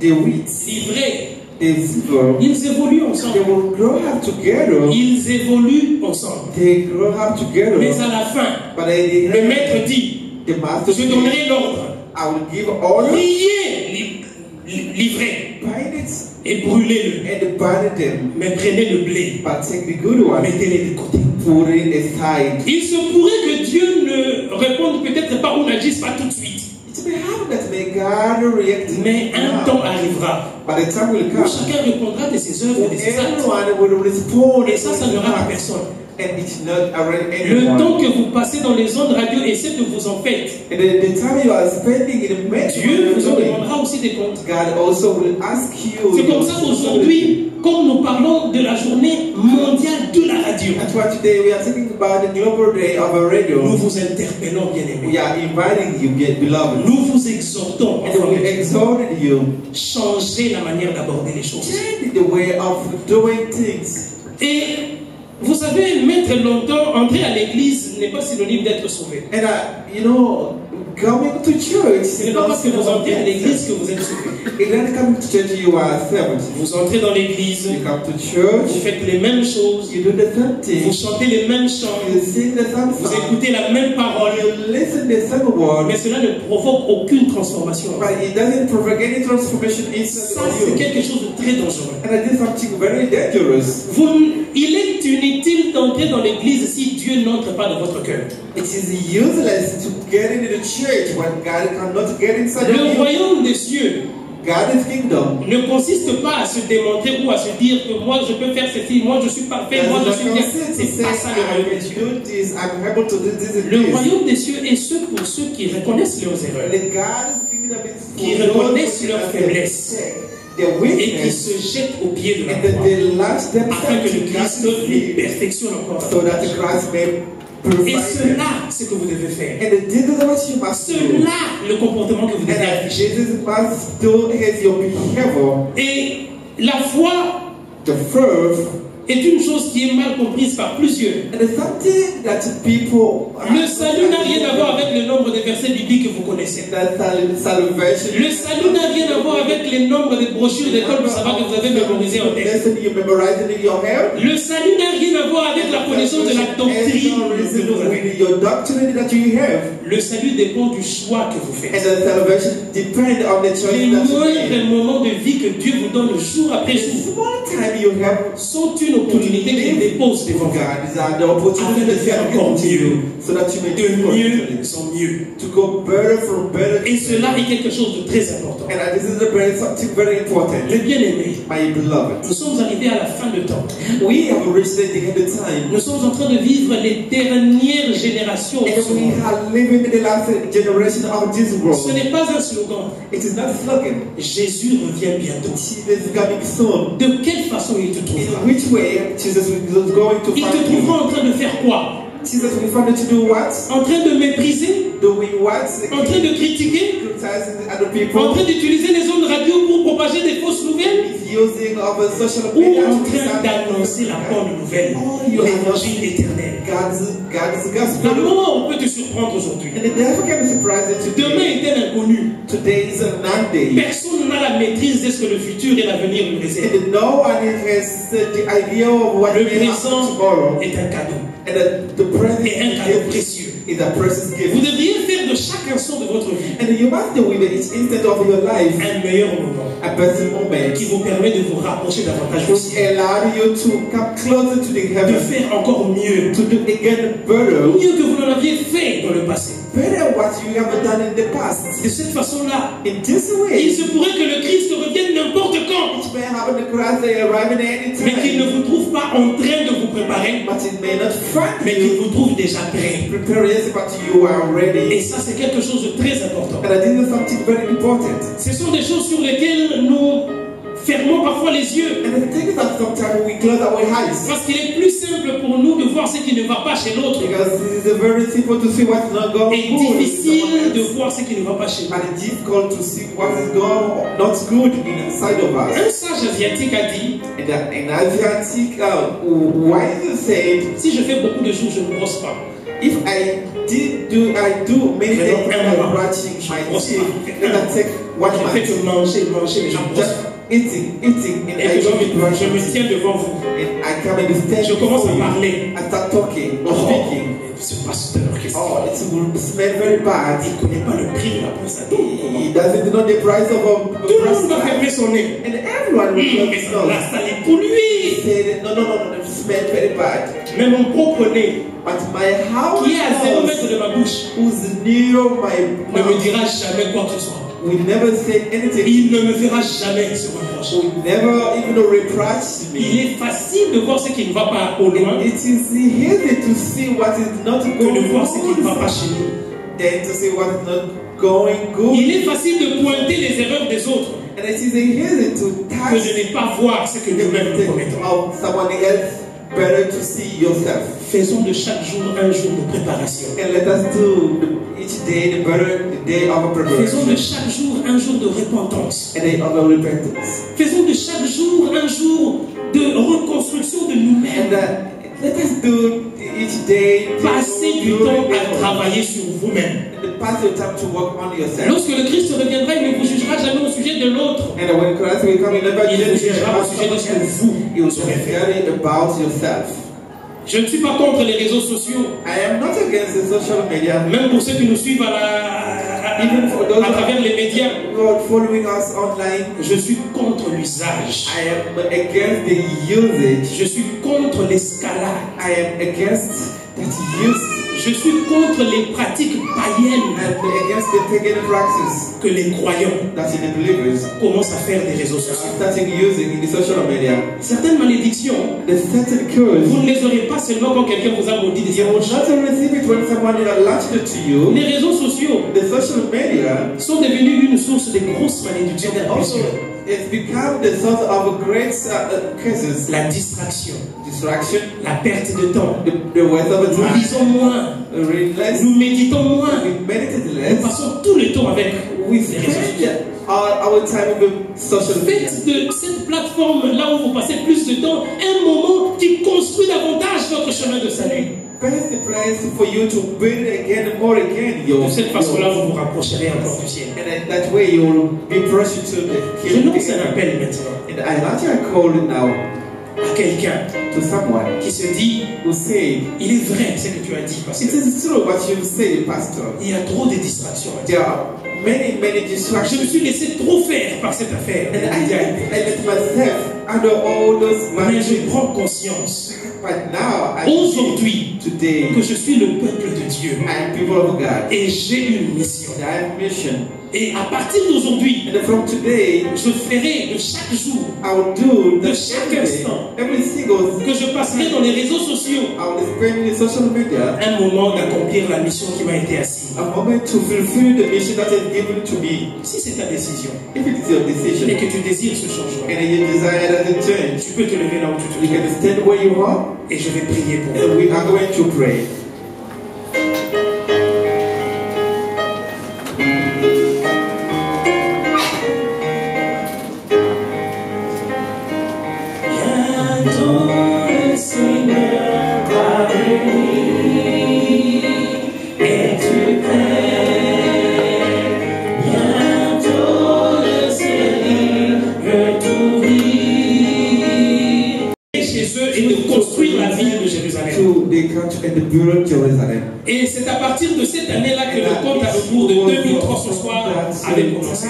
The wheat, l'ivraie, the silver, ils évoluent they ensemble. will grow up together. Ils évoluent ensemble. They grow up together. Mais à la fin, But at the le end, maître dit, the master je said, donnerai l'ordre. I will give order, Liez l'ivraie bind it, et brûlez-le. and bind them. Mais prenez le blé, But take the good one, mettez-les de côté. put it aside. Il se pourrait que Dieu ne réponde peut-être pas ou n'agisse pas tout de suite. It may happen that may God react. Mais un temps arrivera But the time will où come. chacun répondra de ses œuvres et de ses actes. Everyone will respond. Et ça n'aura à personne. And it's not already Le anyone. temps que vous passez dans les ondes radio et ce que vous en faites, And the time you are spending in the Dieu vous en doing, demandera aussi des comptes. God also will ask you. C'est comme ça aujourd'hui, comme nous parlons de la journée mondiale de la radio, That's why today we are talking about the global day of a radio. nous vous interpellons, bien-aimés. We are inviting you, beloved. Nous vous exhortons, And we exhorted you. changer la manière d'aborder les choses. Change the way of doing things. Et vous savez, mettre longtemps, entrer à l'église n'est pas synonyme d'être sauvé. And you know, coming to church Ce n'est is pas not parce que vous entrez à l'église que vous êtes sauvé. It's not coming to church you are saved. Vous entrez dans l'église, You come to church, vous faites les mêmes choses, you do the same vous thing, chantez les mêmes chants, you sing the same vous song, écoutez la même parole, you listen the same word, mais cela ne provoque aucune transformation. but it doesn't provoke any transformation Ça, inside c'est of you. quelque chose de très dangereux. And I did something very dangerous. Il est inutile d'entrer dans l'église si Dieu n'entre pas dans votre cœur. It is useless to get into the church when God cannot get inside of Le you. royaume des cieux God's kingdom ne consiste pas à se démontrer ou à se dire que moi je peux faire ceci, moi je suis parfait, moi je suis bien. C'est pas ça le royaume des cieux. do this, I'm able to do this and Le this. royaume des cieux est ce pour ceux qui reconnaissent leurs erreurs The God's kingdom is Qui for those reconnaissent who leur have faiblesse. their et qui weakness, se jettent aux pieds de la and that croix they launch afin que themselves le to Christ God's les feet, perfectionne encore. so that the Christ may Et purify them. cela, c'est ce que vous devez faire. And this is what you must do. Cela, le comportement que vous devez And afficher. Jesus must do as your behavior. Et la foi The first, est une chose qui est mal comprise par plusieurs. and it's something that people. Le salut n'a rien à voir avec le nombre de versets bibliques que vous connaissez. That salvation. Le salut n'a rien à voir avec les nombres de brochures d'école pour savoir que vous avez mémorisé en tête. Lesson you memorize in your head. Le salut n'a rien à voir avec la connaissance de la doctrine que vous avez. With your doctrine that you have. Le salut dépend du choix que vous And faites. the salvation depends on the choice Les that you moindres make. moments de vie que Dieu vous donne jour après The jour small time you have sont une opportunité qu'il dépose devant vous. God is the opportunity Afin de that faire God encore gives to mieux. you, so that you may De do mieux good, en mieux. to go better from better. Et cela est quelque chose de très important. And this is something very important. Les bien-aimés, My beloved, nous sommes arrivés à la fin de temps. we have reached the end of time. Nous sommes en train de vivre les dernières générations de ce And we monde. are living in the last generation of this Ce world. n'est pas un slogan. It is not a slogan. Jésus revient bientôt. Jesus is coming soon. De quelle façon il te In trouvera? which way Jesus is going to Il te find you? trouvera en train de faire quoi? Jesus will find you to do what? En train de mépriser? Doing what? En train de critiquer? Criticizing other En people. train d'utiliser les ondes radio pour propager des fausses nouvelles? Using of a social Ou media en to train disseminate d'annoncer la bonne nouvelle, l'évangile éternel? God's La gospel. mort peut te surprendre aujourd'hui. And the devil can surprise you Demain today. est un inconnu. Today is a non-day. Personne n'a la maîtrise de ce que le futur et l'avenir nous réservent. And no one has the idea of what Le may happen présent tomorrow. est un cadeau. And the present Et un cadeau gift précieux. is a precious Vous gift. devriez faire de chaque instant de votre vie And you must do with each instant of your life un meilleur moment a best moment qui vous permet de vous rapprocher davantage du which ciel, allow you to come closer to the de heaven, faire encore mieux, to do again better, mieux que vous n'en aviez fait dans le passé. better what you have done in the past. De cette façon-là, In this il way, se pourrait que le Christ revienne n'importe quand, it may happen to Christ they arrive at any mais qu'il ne time, vous trouve pas en train de vous préparer, but it may not find mais qu'il you vous trouve déjà prêt. prepared, but you are Et ready. ça, c'est quelque chose de très important. And this is something very important. Ce sont des choses sur lesquelles nous fermons parfois les yeux. And the thing is that sometimes we close our eyes Parce qu'il est plus simple pour nous de voir ce qui ne va pas chez l'autre because it is very simple to see what's not going et good. difficile de voir ce qui ne va pas chez nous. And it's difficult to see what is going not good inside of us. Un sage asiatique a dit, And an Asiatic wise said, si je fais beaucoup de choses, je ne brosse pas. if I do many Mais things non, un like mois. brushing my brosse teeth, pas. then I take one Je fais month. que manger, mais je ne I'm brosse just pas. eating, and Et I puis don't brush je my me teeth. tiens devant vous. And I come and stand Je commence before à you. parler. I start talking or Oh, speaking. ce pasteur, qu'est-ce qu'il Oh, it will smell very bad. ne connaît pas le prix de la brosse à dents. He doesn't know the price of a Tout le monde va brush. fermer son nez. And everyone will close Mais his là, nose. ça est pollué. Said, no, it smells very bad. Mais mon propre nez, But my house qui est à 0 mètre de ma bouche, who's near my ne me mouth dira jamais quoi que ce soit. We never say anything. Il ne me fera jamais ce reproche. We never even reproach me. Il est facile de voir ce qui ne va pas au loin. It is easy to see what is not Que going de voir ce qui ne va good pas chez nous. than to see what is not going good. Il est facile de pointer les erreurs des autres And it is easy to que touch de ne pas voir ce que nous-mêmes nous commettons. of someone else, better to see yourself. Faisons de chaque jour un jour de préparation. And let us do each day the better the day of Faisons de preparation, chaque jour un jour de repentance. a day of repentance. Faisons de chaque jour un jour de reconstruction de And nous-mêmes. let us do each day Passez du temps à travailler sur vous-même. pass your time to work on yourself. Lorsque le Christ reviendra, il ne vous jugera jamais au sujet de l'autre. And when Christ will come, he never Il vous judges you jugera au about sujet de someone ce que else. vous He will aurez fait. judge you about yourself. Je ne suis pas contre les réseaux sociaux, I am not against the social media. même pour ceux qui nous suivent à travers les médias. God following us online. Je suis contre l'usage. I am against the usage. Je suis contre l'escalade. I am against that use. Je suis contre les pratiques païennes And against the pagan practice que les croyants that the believers commencent à faire des réseaux are sociaux. starting using in the social media. Certaines malédictions, The certain curse, vous ne les aurez pas seulement quand quelqu'un vous a maudit des you will arrangements. not receive it when someone latched it to you. Les réseaux sociaux The social media sont devenus une source de grosses malédictions and also perpétuelles. it's become the source of great curses, La distraction, distraction, la perte de temps. the waste of Nous time, lisons moins, less, nous méditons moins, we meditate nous less, passons tout le temps avec we les réseaux sociaux. spend our time with social media. Faites de cette plateforme là où vous passez plus de temps un moment qui construit davantage votre chemin de salut. Best place for you to build again, more again, your. De cette façon-là, vous vous rapprocherez encore du ciel. And in that way you will be pressure to the Je king. lance un appel maintenant And I launch a call now à quelqu'un to someone qui se dit, who say, il est vrai ce que tu as dit, parce it que is true what you say, Pastor. il y a trop de distractions. There are many Je distractions. me suis laissé trop faire par cette affaire. And I let myself under all those Mais management. je prends conscience But now, aujourd'hui today, que je suis le peuple de Dieu I am people of God. et j'ai une mission. I have mission. Et à partir d'aujourd'hui, And from today, je ferai de chaque jour I will do de the chaque instant every single que je passerai dans les réseaux sociaux I will spend in social media un moment d'accomplir la mission qui m'a été assignée. a moment to fulfill the mission that is given to me. Si c'est ta décision If it is your et decision que tu désires ce changement, and you desire that it change, tu peux te lever là où tu te you can trouves stand where you are et je vais prier pour and toi. we are going to pray. Bientôt le Seigneur va venir. Es-tu prêt? Bientôt le Seigneur veut t'ouvrir. Et chez eux et de construire la ville de Jérusalem. To the country and the bureau of Jerusalem. Et c'est à partir de cette année-là que le compte à rebours de 2300 soirs avait commencé.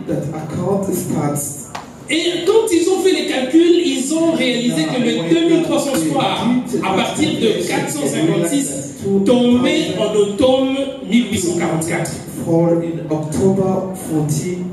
That account starts. Et quand ils ont fait les calculs, ils ont réalisé que le 2300 soirs, à partir de 456, tombait en automne 1844. For in October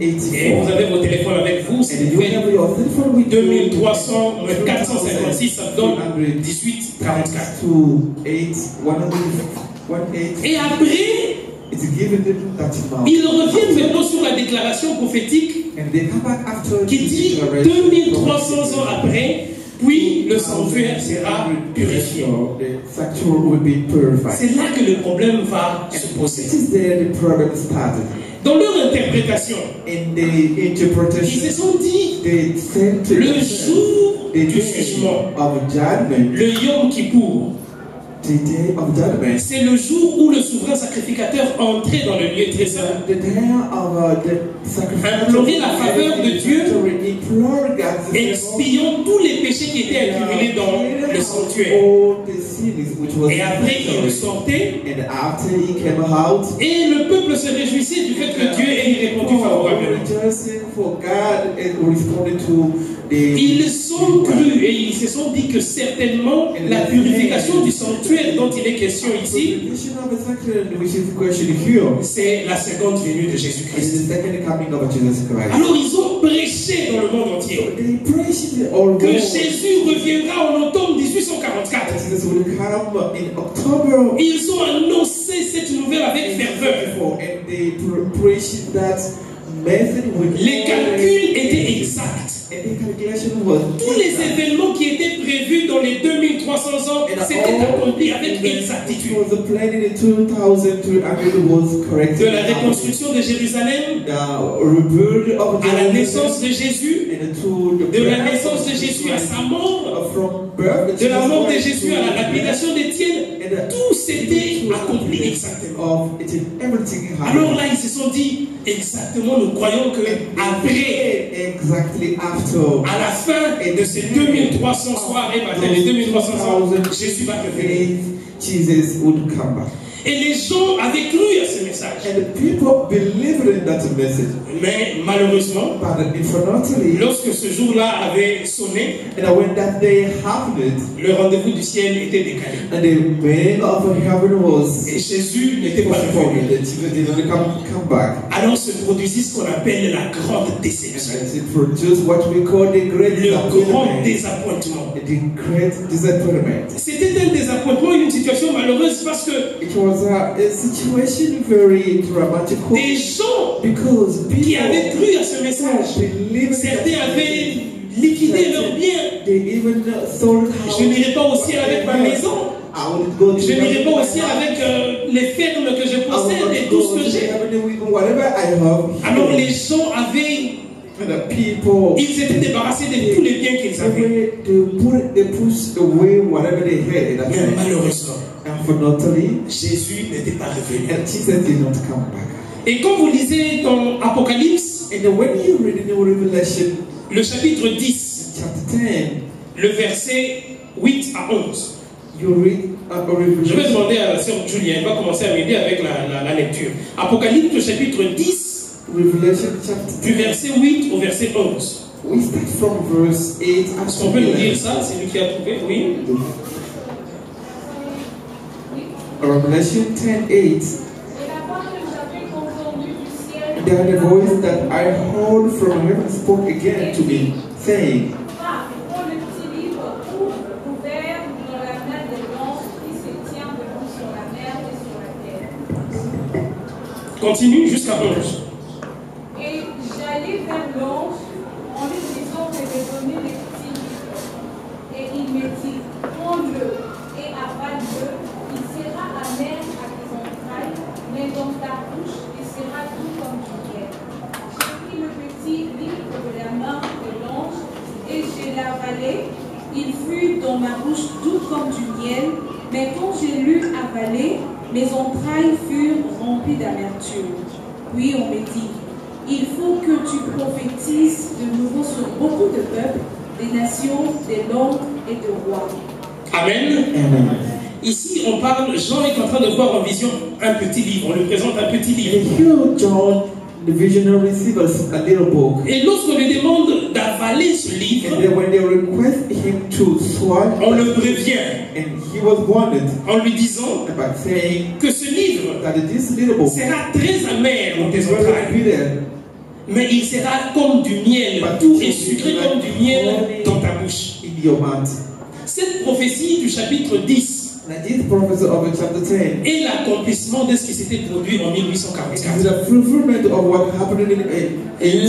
Et 1484. vous avez vos téléphones avec vous, c'est And you have your telephone with 2300 moins 456, ça donne 1844. to 118. Et après, It's given them that amount. ils reviennent maintenant sur la déclaration prophétique And they come back after qui dit 2300 ans après, puis le sanctuaire sera purifié. The sanctuary will be purified. C'est là que le problème va se poser. This is there the problem started. Dans leur interprétation, In the ils se interpretation, sont dit, they said to le themselves, jour the du day jugement, of judgment, le Yom Kippour, the day of judgment, c'est le jour où le souverain sacrificateur entrait dans le lieu très saint. the day of the sacrifice, Implorer la faveur de Dieu. to implore God's expiant tous les péchés qui étaient accumulés dans le sanctuaire. Et après, il sortait. Et le peuple se réjouissait du fait que Dieu ait répondu favorablement. Ils ont cru et ils se sont dit que certainement la purification du sanctuaire dont il est question ici, c'est la seconde venue de Jésus-Christ. Alors ils ont prêché dans le monde entier que Jésus reviendra en octobre 1844. Ils ont annoncé cette nouvelle avec ferveur. Les calculs étaient exacts. Tous les événements qui étaient prévus dans les 2300 ans s'étaient accomplis avec exactitude. De la reconstruction de Jérusalem à la naissance de Jésus, de la naissance de Jésus à sa mort, de la mort de Jésus à la lapidation d'Étienne, tout s'était accompli exactement. Alors là, ils se sont dit, exactement, nous croyons que après, à la fin de ces 2300 soirées, les 2300 ans, Jésus va revenir. Et les gens avaient cru à ce message. Mais malheureusement, lorsque ce jour-là avait sonné, le rendez-vous du ciel était décalé. Et Jésus n'était pas revenu. Alors se produisit ce qu'on appelle la grande déception. Le grand désappointement. C'était un désappointement, une situation malheureuse parce que des gens qui avaient cru à ce message, certains avaient liquidé leurs biens. Je n'irai pas au ciel avec ma maison. Je n'irai pas au ciel avec les fermes que je possède et tout ce que j'ai. Alors les gens avaient... Ils étaient débarrassés de tous les biens qu'ils avaient. Mais malheureusement, Jésus n'était pas revenu. Et quand vous lisez dans Apocalypse, le chapitre 10, le verset 8 à 11, je vais demander à la sœur Julia, elle va commencer à m'aider avec la lecture. Apocalypse, le chapitre 10, du verset 8 au verset 11. Est-ce qu'on peut nous dire ça? C'est lui qui a trouvé? Oui. Revelation 10:8. Et la voix que j'avais entendue du ciel, Then the voice that I heard from heaven spoke again to me, saying, prends le petit livre ouvert dans la main de l'ange qui se tient debout sur la mer et sur la terre. Continue jusqu'à 11. Et j'allai vers l'ange en lui disant de me donner le petit livre. Et il me dit, prends-le et avale-le, il sera amer à tes entrailles, mais dans ta bouche, il sera doux comme du miel. J'ai pris le petit livre de la main de l'ange et je l'ai avalé. Il fut dans ma bouche doux comme du miel, mais quand j'ai lu avalé, mes entrailles furent remplies d'amertume. Puis on me dit, il faut que tu prophétises de nouveau sur beaucoup de peuples, des nations, des langues et de rois. Amen. Amen. Ici, on parle, Jean est en train de voir en vision un petit livre. On lui présente un petit livre. And here John, the visionary, receives a little book. Et lorsqu'on lui demande d'avaler ce livre, And then when they request him to swallow, on le prévient and he was warned en lui disant by saying que ce livre that this little book sera très amer dans tes is very entrailles, bitter, mais il sera comme du miel, tout est sucré comme du miel dans ta bouche. in your mouth. Cette prophétie du chapitre 10 And this prophecy of chapter 10 est l'accomplissement de ce qui s'était produit en is 1844. the fulfillment of what happened in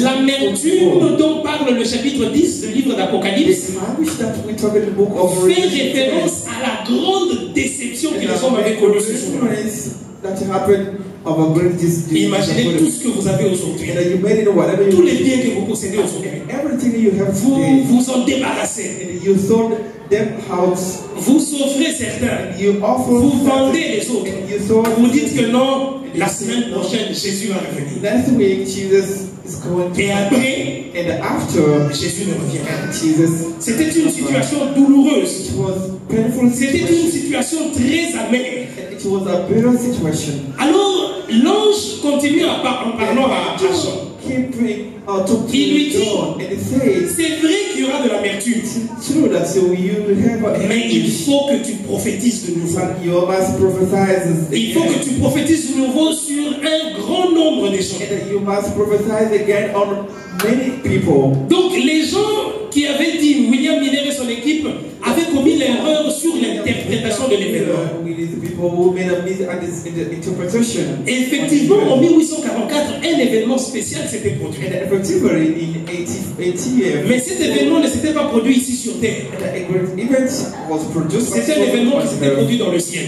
L'amertume dont parle le chapitre 10 du livre d'Apocalypse the language that we talk in the book of fait Revelation 10. référence à la grande déception que les hommes avaient connue ce jour-là. That happened of a great Imaginez tout ce que vous avez aujourd'hui, and you made it whatever tous you les biens que vous possédez aujourd'hui. everything you have Vous today, vous en débarrassez. and you sold them out, Vous offrez certains. you offer Vous vendez les autres. you sold Vous dites que non, la semaine prochaine, Jésus va revenir. next week Jesus is Et après, Jésus ne revient pas. C'était une situation douloureuse. C'était une situation très amère. Alors, l'ange continue en parlant à Jean. Il lui dit, c'est vrai qu'il y aura de l'amertume, mais il faut que tu prophétises de nouveau. Il faut que tu prophétises de nouveau sur un grand nombre de gens. Donc les gens qui avaient dit, William Miller et son équipe avaient commis l'erreur sur l'interprétation de l'événement. Et effectivement, en 1844, un événement spécial s'était produit. Mais cet événement ne s'était pas produit ici sur terre. C'était un événement qui s'était produit dans le ciel.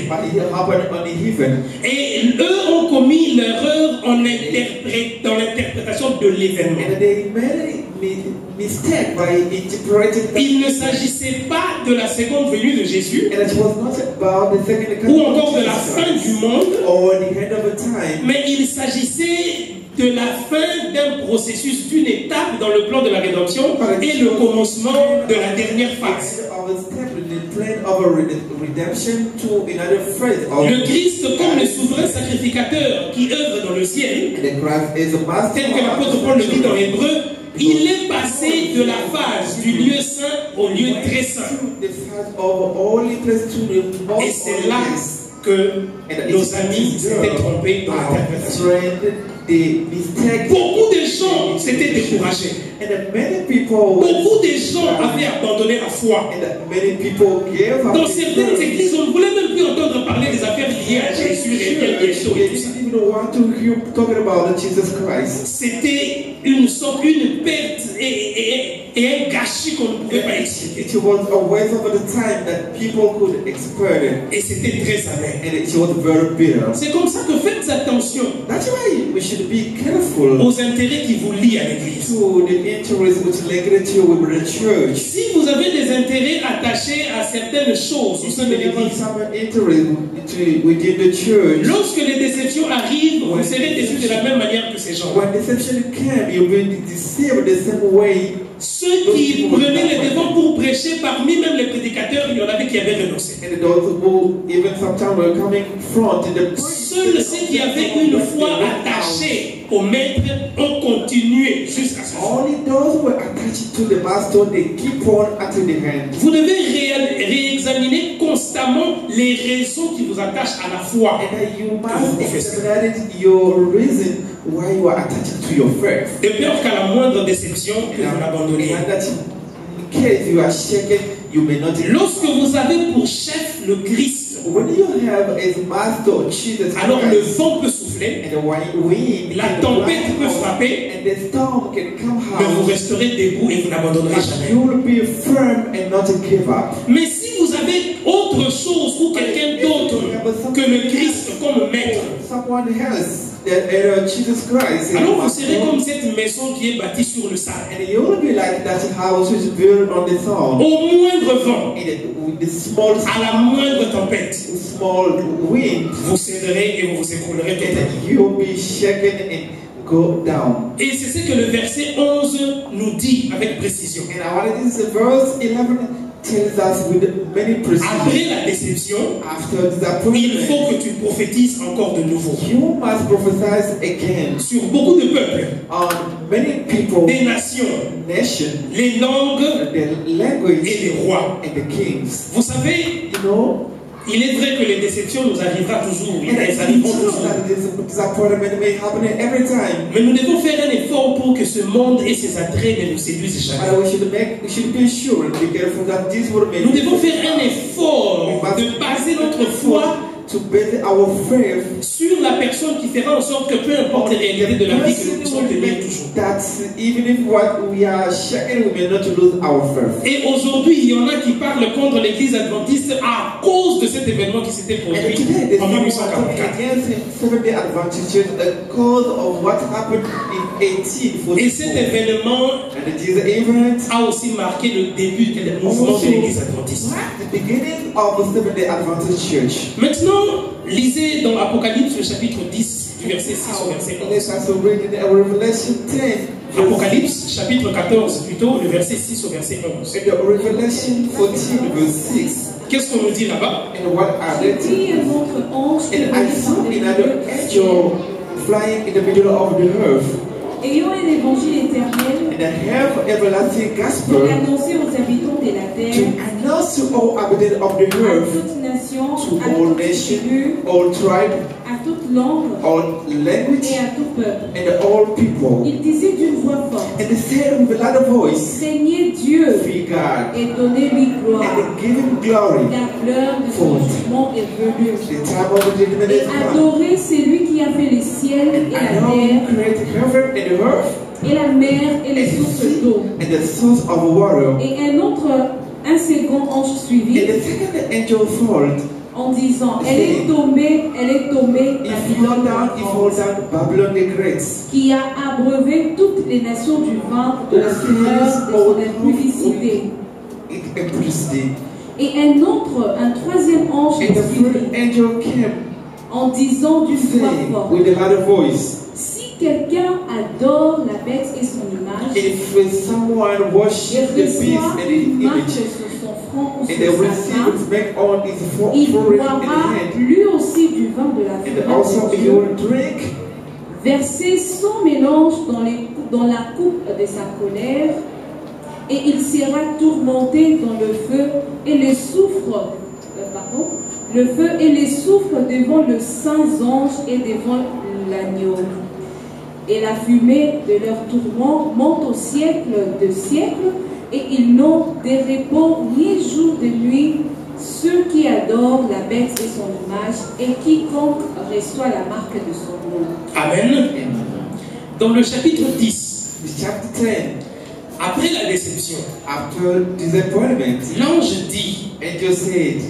Et eux ont commis l'erreur dans l'interprétation de l'événement. Il ne s'agissait pas de la seconde venue de Jésus ou encore de la fin du monde, mais il s'agissait de la fin d'un processus, d'une étape dans le plan de la rédemption et le commencement de la dernière phase. Le Christ, comme le souverain sacrificateur qui œuvre dans le ciel, tel que l'apôtre Paul le dit dans l'Hébreu, il est passé de la phase du lieu saint au lieu très saint. Et c'est là que nos amis s'étaient trompés dans l'interprétation. Beaucoup de gens s'étaient découragés. Beaucoup de gens avaient abandonné la foi. Dans certaines églises, on ne voulait même plus entendre parler des affaires liées à Jésus et tout ça. C'était une sorte, une perte et un gâchis qu'on ne pouvait pas expliquer. Et c'était très amer. C'est comme ça que faites attention aux intérêts qui vous lient à l'église. Si vous avez des intérêts attachés à certaines choses au sein de l'église, lorsque les déceptions arrivent, vous serez déçus de la même manière que ces gens. Ceux qui prenaient les devants pour prêcher, parmi même les prédicateurs, il y en avait qui avaient renoncé. Seuls ceux qui avaient une foi attachée au maître ont continué jusqu'à ce jour. Vous devez réexaminer constamment les raisons qui vous attachent à la foi. De peur qu'à la moindre déception, que vous l'abandonniez. Lorsque vous avez pour chef le Christ, alors le vent peut souffler, la tempête peut frapper, mais vous resterez debout et vous n'abandonnerez jamais. Mais si vous avez autre chose ou quelqu'un d'autre que le Christ comme maître, alors vous serez comme cette maison qui est bâtie sur le sable. Au moindre vent, à la moindre tempête, vous céderez et vous vous écroulerez totalement. Et c'est ce que le verset 11 nous dit avec précision. Après la déception, il faut que tu prophétises encore de nouveau sur beaucoup de peuples, des nations, les langues et les rois. Vous savez, il est vrai que les déceptions nous arriveront toujours. Elles arriveront toujours. Mais nous devons faire un effort pour que ce monde et ses attraits ne nous séduisent jamais. Nous devons faire un effort de baser notre foi sur la personne qui fera en sorte que peu importe les réalités de la vie, que nous puissions tenir toujours. Et aujourd'hui, il y en a qui parlent contre l'église adventiste à cause de cet événement qui s'était produit en 1844. Et cet événement a aussi marqué le début du mouvement de l'église adventiste. Maintenant, lisez dans Apocalypse le chapitre 10 du verset 6 au verset Let's 11. also read in Revelation 10. Apocalypse, chapitre 14, plutôt, le verset 6 au verset 11. In the Revelation 14, verse 6. Qu'est-ce qu'on nous dit là-bas? And what are they? Dit un autre ange qui And I volait saw par le another milieu du ciel, angel flying in the middle of the earth, ayant un évangile éternel and I have everlasting pour gospel l'annoncer aux habitants de la to terre, announce to all inhabitants of the à earth, toute nation, to à all toute nations, tribu, all tribes, à toute langue all language, et à tout peuple. and all people. Il disait d'une voix forte, And they said with a loud voice, craignez Dieu Fear God, et donnez-lui gloire, and give him glory. car l'heure de son jugement est venue. The time of the judgment Et is come. adorez celui qui a fait les ciels et I la know terre, who created heaven and the earth, et la mer et les and the sources sea, d'eau. and the source of water. Et un second ange And suivit the second angel followed. en disant, elle est tombée, He fall Babylone, down, Babylon the Great, qui a abreuvé toutes les nations du ventre de la fureur de son impudicité. implicitly. Et un troisième ange And the suivit third angel came, en disant d'une voix saying forte, with a loud voice, si quelqu'un adore la bête et son image, if someone et worships the beast reçoit and une his marque image, sur son front ou and they sur sa receive main, its make on his il forehead and boira hand, lui aussi du vin de la and fureur also de he Dieu, will drink versé sans mélange dans la coupe de sa colère, et il sera tourmenté dans le feu et les soufre, le feu et les soufre devant le saint ange et devant l'agneau. Et la fumée de leur tourment monte au siècle de siècles, et ils n'ont de repos ni jour ni nuit, ceux qui adorent la bête et son image, et quiconque reçoit la marque de son nom. Amen. Dans le chapitre 10, chapter 10. après la déception, After disappointment, l'ange dit, angel said,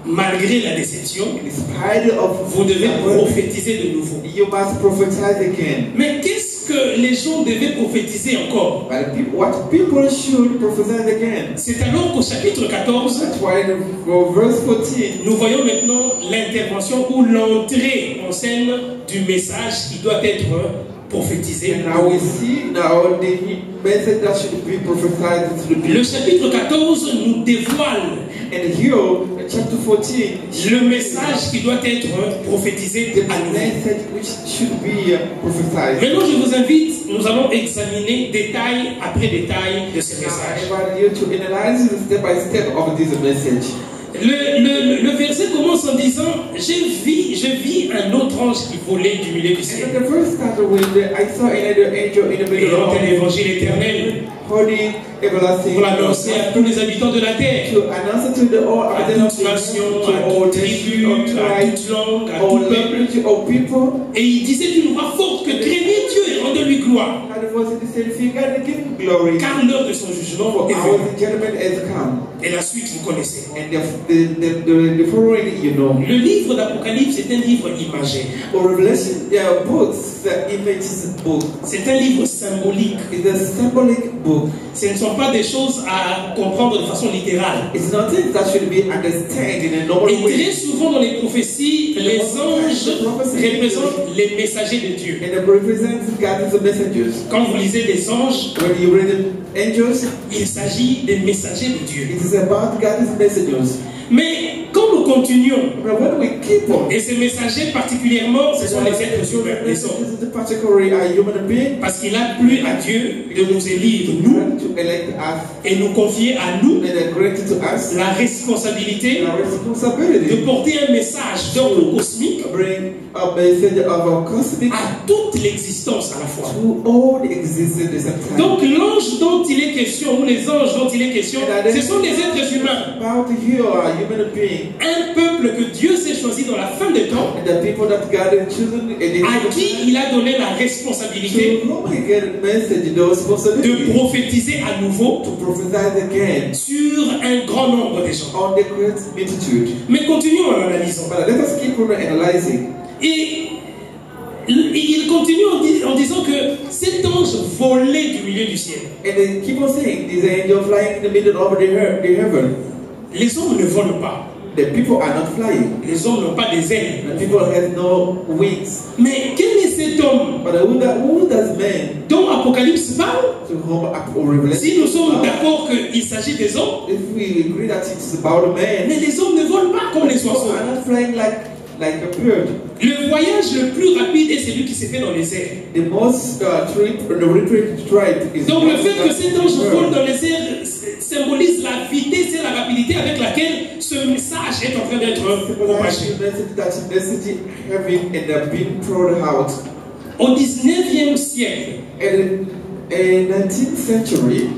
malgré la déception, in spite of vous devez prophétiser de nouveau. you must prophesy again. Mais qu'est-ce que les gens devaient prophétiser encore? But what people should prophesy again. C'est alors qu'au chapitre 14, That's why in verse 14, nous voyons maintenant l'intervention ou l'entrée en scène du message qui doit être prophétisé. and now we see now the message that should be prophesied to the Le people. chapitre 14 nous dévoile And here, in chapter 14, le message qui doit être prophétisé the à nouveau. message which should be prophesied. Maintenant, je vous invite, nous allons examiner détail après détail de ce Now, I message. invite you to analyze the step by step of this message. Le verset commence en disant, je vis un autre ange qui volait du milieu du ciel. And the first started with I saw another angel in the Et middle of l'évangile éternel holy everlasting pour l'annoncer à tous les habitants de la terre, to announce it to the all à inhabitants toute of nation, to à all toute tribu, nations, all à tribes, toute langue, à all tout peuple. language, all people. Et il disait d'une voix forte que craignez Dieu et rendez-lui gloire, And the voice of the said, "Fear God and give him glory, car l'heure de son jugement for est our venue. judgment has come." Et la suite, vous connaissez. And the following, you know, Le livre d'Apocalypse est un livre imagé. or Revelation, there are books, the images book. C'est un livre symbolique. It's a symbolic book. Ce ne sont pas des choses à comprendre de façon littérale. It's not things that should be understood in a normal Et way. très souvent dans les prophéties, les anges représentent les messagers de Dieu. And it represents God's messengers. Quand vous lisez les anges, When you read the angels, il s'agit des messagers de Dieu. it is about God's messengers. Mais quand nous continuons, But when we keep on, et ces messagers particulièrement, ce sont les êtres humains, les this hommes. is particularly a human being Parce qu'il a plu à Dieu de nous élire, nous, to elect us et nous confier à nous and grant to us la responsabilité our de responsibility porter un message d'ordre cosmique to bring a message of our cosmic à toute l'existence à la fois. to all the existence at the time. Donc l'ange dont il est question, ou les anges dont il est question, ce sont les êtres humains. About here are human beings Un peuple que Dieu s'est choisi dans la fin des temps, and the people that God has chosen and à qui il a donné la responsabilité to whom he get a message, the de responsibility prophétiser à nouveau to prophesy again sur un grand nombre de gens. on the great multitude. Mais continuons en analysant. But let us keep on analyzing. Et il continue en disant que cet ange volait du milieu du ciel. And they keep on saying, these angels flying in the middle of the heaven. Les hommes ne volent pas. the people are not flying. Les hommes n'ont pas des ailes. The people have no wings. Mais quel est cet homme But who does man dont Apocalypse parle? to whom Revelation? Si nous sommes d'accord qu'il s'agit des hommes, If we agree that it's about a man, mais les hommes ne volent pas comme les oiseaux. are not flying like a bird. Le voyage le plus rapide est celui qui s'est fait dans les airs. The most trip is. Donc le fait que cet ange vole dans les airs symbolise la vitesse et la rapidité avec laquelle ce message est en train d'être propagé. Au 19e siècle, in 19th century,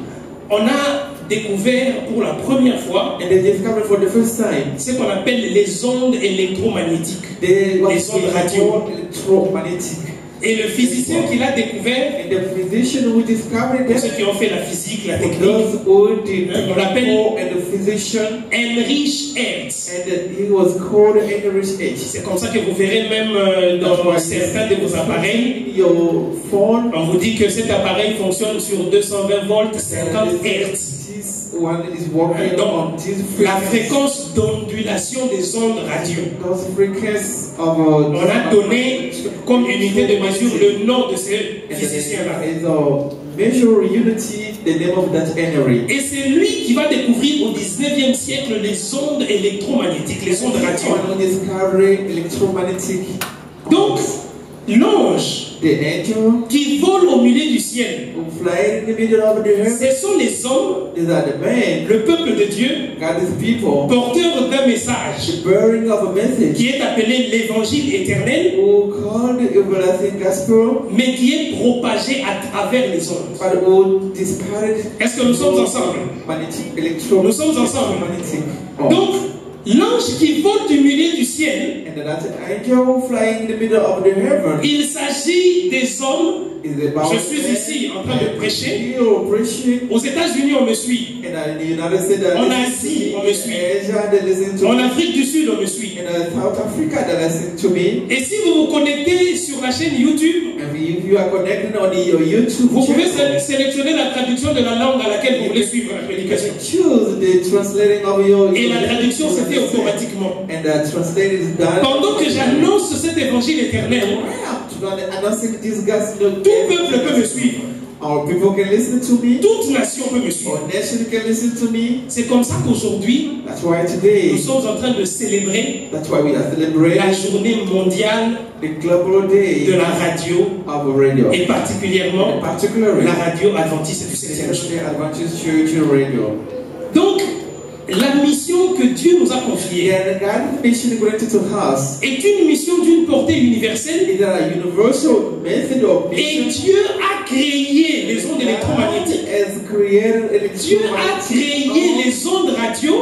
on a découvert pour la première fois and they discovered for the first time ce qu'on appelle les ondes électromagnétiques, les ondes radio. electromagnetic. Et le physicien qui l'a découvert, And the physician who discovered pour that, ceux qui ont fait la physique, la for technique, those who did on l'appelle and the physician, Heinrich Hertz. and he was called Heinrich H. C'est comme ça que vous verrez même dans certains de vos appareils, Your phone, on vous dit que cet appareil fonctionne sur 220 volts, 50 Hertz. this one is working on Donc, this la frequency. fréquence d'ondulation des ondes radio. Those frequencies of On a donné comme unité de mesure le nom de ce physicien-là. is a measure unity, the name of that energy. Et c'est lui qui va découvrir au 19e siècle les ondes électromagnétiques, les ondes radio. On discovery electromagnetic. Donc, l'ange The angel qui vole au milieu du ciel, who fly in the middle of the heaven. ce sont les hommes, These are the men, le peuple de Dieu, God's people, porteurs d'un message the bearing of a message, qui est appelé l'évangile éternel, who called the everlasting gospel, mais qui est propagé à travers les ondes. but who disparate. Est-ce que nous sommes ensemble? Nous sommes ensemble. Electromagnetic. Donc, l'ange qui vole du milieu du ciel, And that angel flying in the middle of the heaven il s'agit des hommes. is about. Je suis ici en train de prêcher. Preaching. Aux États-Unis, on me suit. And in the United States, En Asie, on me suit. Asia, they listen to En me. Afrique du Sud, on me suit. In South Africa, they listen to me. Et si vous vous connectez sur la chaîne YouTube, And if you are connected on your YouTube vous pouvez channel, sélectionner la traduction de la langue à laquelle vous voulez suivre la prédication. choose the translating of your. Et la traduction se fait automatiquement. And the translation is done. Pendant que j'annonce cet évangile éternel, Announcing this gospel, tout peuple peut me suivre. our people can listen to me. Toute nation peut me suivre. Our nation can listen to me. C'est comme ça qu'aujourd'hui, That's why today, nous sommes en train de célébrer that's why we are la celebrating journée mondiale the global day de la radio of radio. et particulièrement Particularly, la radio adventiste du 7e jour. Seventh-day Adventist Church Radio. Donc, la mission que Dieu nous a confiée And God's mission granted to us est une mission d'une portée universelle is a universal method of et mission. Dieu a créé les ondes électromagnétiques. Has created Dieu a créé les ondes radio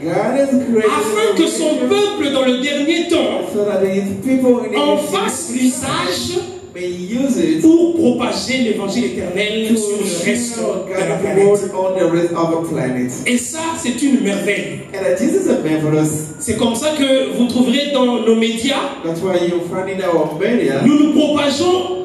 God has created afin que son peuple dans le dernier temps so that his people in en the fasse l'usage may use it pour propager l'évangile éternel to sur le reste de la God's planète. word on the rest of the planet. Et ça, c'est une merveille. And this is a marvelous. C'est comme ça que vous trouverez dans nos médias, That's why you find in our media. nous ne propageons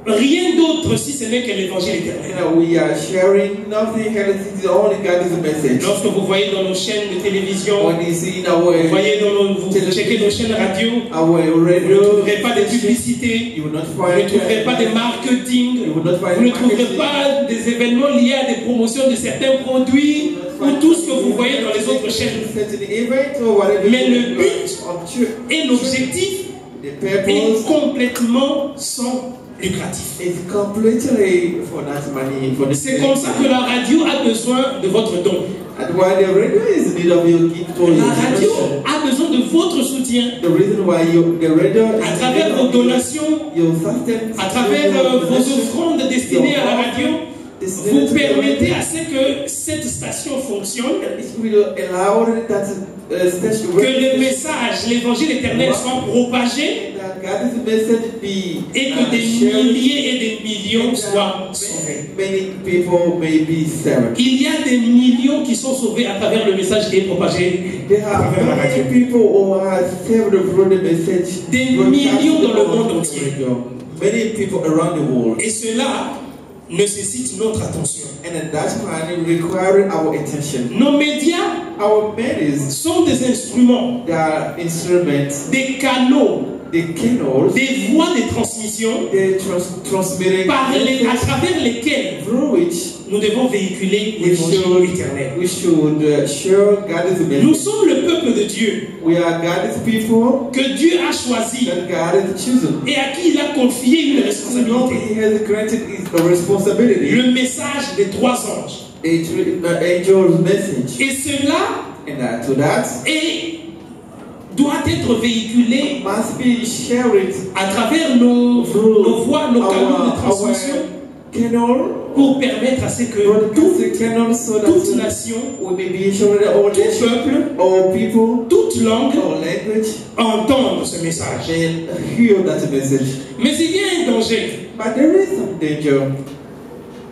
rien d'autre si ce n'est que l'évangile éternel. We are sharing nothing else. It's only God's message. Lorsque vous voyez dans nos chaînes de télévision, When you see in our vous voyez vous checkez nos chaînes radio, our vous ne radio, trouverez pas de publicité, you will not vous ne find. trouverez pas de marketing, You will not find vous ne trouverez marketing. pas des événements liés à des promotions de certains produits ou tout ce que vous voyez dans les autres chaînes. Mais le but et l'objectif the est purpose complètement sans lucratif. is completely for that money. For the C'est comme ça que la radio a besoin de votre don. And why the radio is need of your gift for La your radio donation. a besoin de votre soutien The reason why the radio à travers vos donations, your substance, à travers vos offrandes destinées à la radio. Vous permettez à ce que cette station fonctionne, it will allow that station que le message, l'évangile éternel soit propagé that God's message be et que des shared, milliers et des millions soient sauvés. many people may be saved. Il y a des millions qui sont sauvés à travers le message qui est propagé There à are travers la radio. many people who are saved through the message. Des millions dans le monde entier. Many people around the world. Et cela nécessite notre attention. And that plan requires our attention. Nos médias Our medias, sont des instruments, they are instruments, des canaux, the channels, des voies de transmission they transmitting à travers lesquelles through which nous devons véhiculer l'évangile éternel. we should share God's Nous message. sommes le peuple de Dieu We are God's people que Dieu a choisi that God has chosen. et à qui il a confié une So now responsabilité. He has granted his responsibility, Le message des trois anges. angel's message. Et cela And to that, doit être véhiculé must be shared à travers nos voies, nos canaux de transmission channel, pour permettre à ce que broadcast channel, so toute that nation, we may be shared all tout nation, peuple, all people, toute langue all language, entendent ce message. and hear that message. Mais il y a un danger, But there is some danger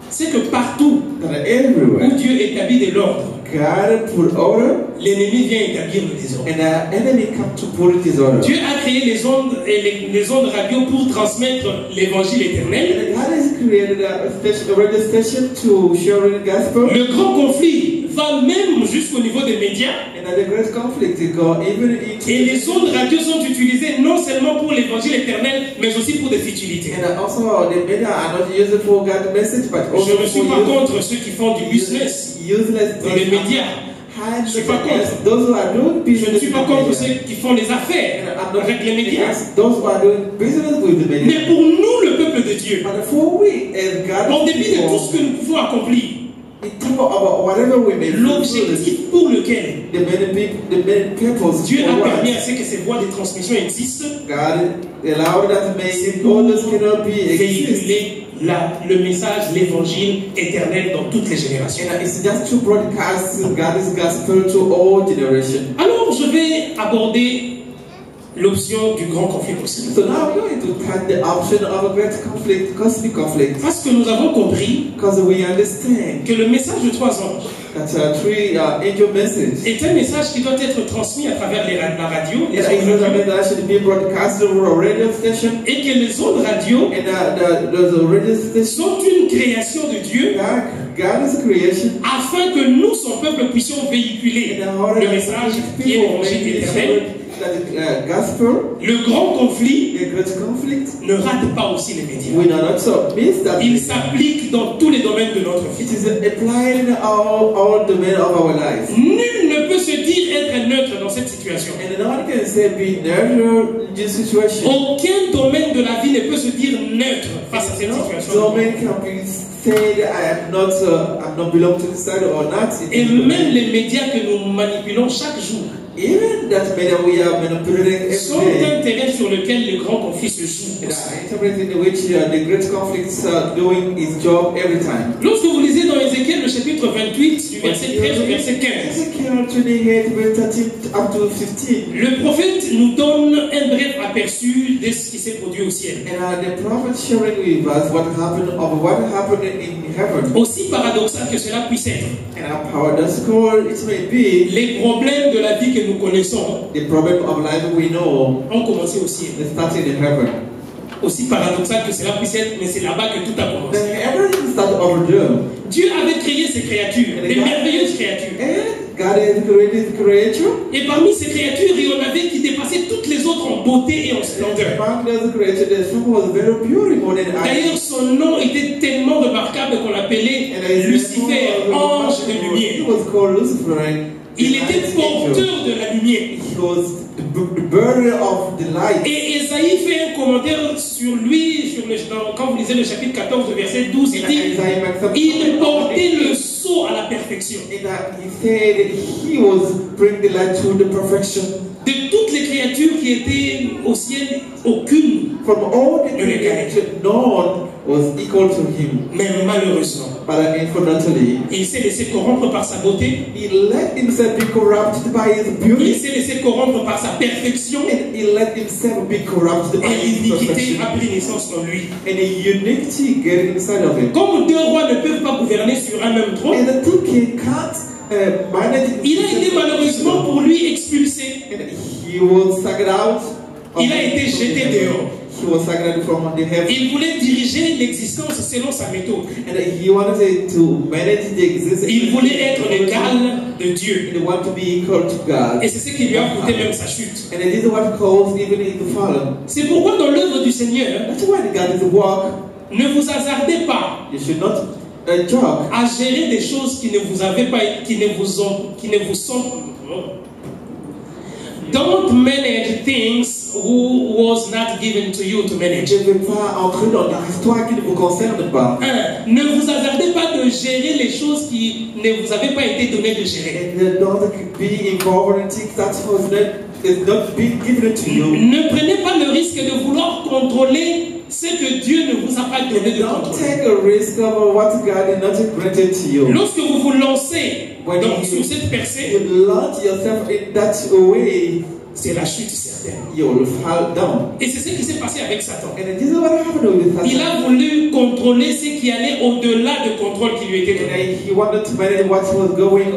c'est que partout that où everywhere Dieu établit de l'ordre, God put order, l'ennemi vient établir le désordre. and our enemy come to put his order. Dieu a créé les ondes et les ondes radio pour transmettre l'évangile éternel. And God has created a radio station to share the gospel. Le grand conflit va même jusqu'au niveau des médias. And the great conflict is go even into. Et les ondes radio sont utilisées non seulement pour l'évangile éternel, mais aussi pour des futilités. And also the media are not used for God's message, but Je also ne suis for pas contre ceux qui font du business useless dans les médias. Je suis pas contre. Those who are doing Je business ne suis pas with the contre media. ceux qui font les affaires avec les médias. Yes, those who are doing business with the media. Mais pour nous, le peuple de Dieu, But for we as God, en dépit de tout ce que nous pouvons accomplir, about whatever we may do, l'objectif pour lequel the many purpose Dieu a for permis us, à ce que ces voies de transmission existent, God allowed that may all those cannot be exist. véhiculer le message, l'évangile éternel dans toutes les générations. And it's just to broadcast God's gospel to all generations. Alors, je vais aborder l'option du grand conflit possible. So now we're going to cut the option of a great conflict, cosmic conflict, Parce que nous avons compris because we understand que le message de trois anges that three angel message est un message qui doit être transmis à travers la radio, les is ondes a radio, message that should be broadcast over a radio station, et que les ondes radio and the radio station sont une création de Dieu that God's creation, afin que nous, son peuple, puissions véhiculer and our le message qui est l'évangile éternel. that gospel, Le grand conflit the great conflict, ne rate pas aussi les médias. we do not so miss that. Il s'applique dans tous les domaines de notre vie. It is applied in all domain of our lives. Nul ne peut se dire être neutre dans cette situation. And no one can say be neutral in this situation. Aucun domaine de la vie ne peut se dire neutre face à cette situation. Domain can be said I'm not belong to this side or not. Et même les médias que nous manipulons chaque jour Even that media we are manipulating sont every day. un terrain sur lequel le grand conflit se joue. And interpret in which the great conflicts are doing its job every time. Lorsque vous lisez dans Ézéchiel le chapitre 28 du verset 13 au verset 15, Ezekiel 28 verse 13 up to 15. le prophète nous donne un bref aperçu de ce qui s'est produit au ciel. And the prophet sharing with us what happened in heaven. Aussi paradoxal que cela puisse être, And how paradoxical it may be, les problèmes de la vie que nous connaissons the problem of life we know ont commencé au ciel. is starting in heaven. Aussi paradoxal que cela puisse être, mais c'est là-bas que tout a commencé. Then everything started over there. Dieu avait créé ces créatures, des merveilleuses créatures. And God has created creature. Et parmi ces créatures, il y en avait qui dépassaient toutes les autres en beauté et en splendeur. Among those creatures, the sun was very beautiful than I. D'ailleurs, son nom était tellement remarquable qu'on l'appelait Lucifer, ange de He lumière. was called Lucifer. And Il était porteur de la lumière. He was the bearer of the light. Et Esaïe fait un commentaire sur lui, quand vous lisez le chapitre 14, verset 12, il dit il portait le sceau à la perfection. And he said he was bringing the light to the perfection. De toutes les créatures qui étaient au ciel, aucune. From all the creatures, none was equal to him. Mais malheureusement, But unfortunately, il s'est laissé corrompre par sa beauté. he let himself be corrupted by his Il beauty. s'est laissé corrompre par sa perfection. And he let himself be corrupted by Et his l'iniquité perfection. a pris naissance en lui. And the unity get inside of him. Comme deux rois ne peuvent pas gouverner sur un même trône, And the two king can't manage. il a été malheureusement pour lui expulsé. And he was sucked out. Il a été jeté dehors. He was sanctified from the heaven. Il voulait diriger l'existence selon sa méthode. And he wanted to manage the existence. Il voulait être l'égal de Dieu. He wanted to be equal to God. Et c'est ce qui lui a coûté même sa chute. And this is what caused even him to fall. C'est pourquoi dans l'œuvre du Seigneur, That's why God is walk. ne vous hasardez pas You should not joke à gérer des choses qui ne vous avaient pas, qui ne vous sont. Don't manage things who was not given to you to manage. Je ne veux pas entrer dans l'histoire qui ne vous concerne pas. Ne vous hasardez pas de gérer les choses qui ne vous avaient pas été données de gérer. And don't be involved in things that is not being given to you. Ne prenez pas le risque de vouloir contrôler ce que Dieu ne vous a pas donné de Don't contrôler. take a risk of what God has not granted to you. Lorsque vous vous lancez donc, sur cette percée, You launch yourself in that way, c'est la chute certaine. you will fall down. Et c'est ce qui s'est passé avec Satan. And this is what happened with Satan. Il a voulu contrôler ce qui allait au-delà du contrôle qui lui était donné. And he wanted to manage what was going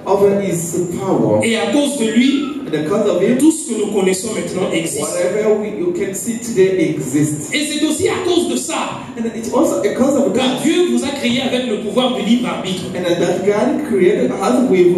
over his power. Et à cause de lui, And because of him, tout ce que nous connaissons maintenant existe. whatever you can see today exists. Et c'est aussi à cause de ça And it's also because of que that. Dieu vous a créé avec le pouvoir du libre arbitre. And that God created us with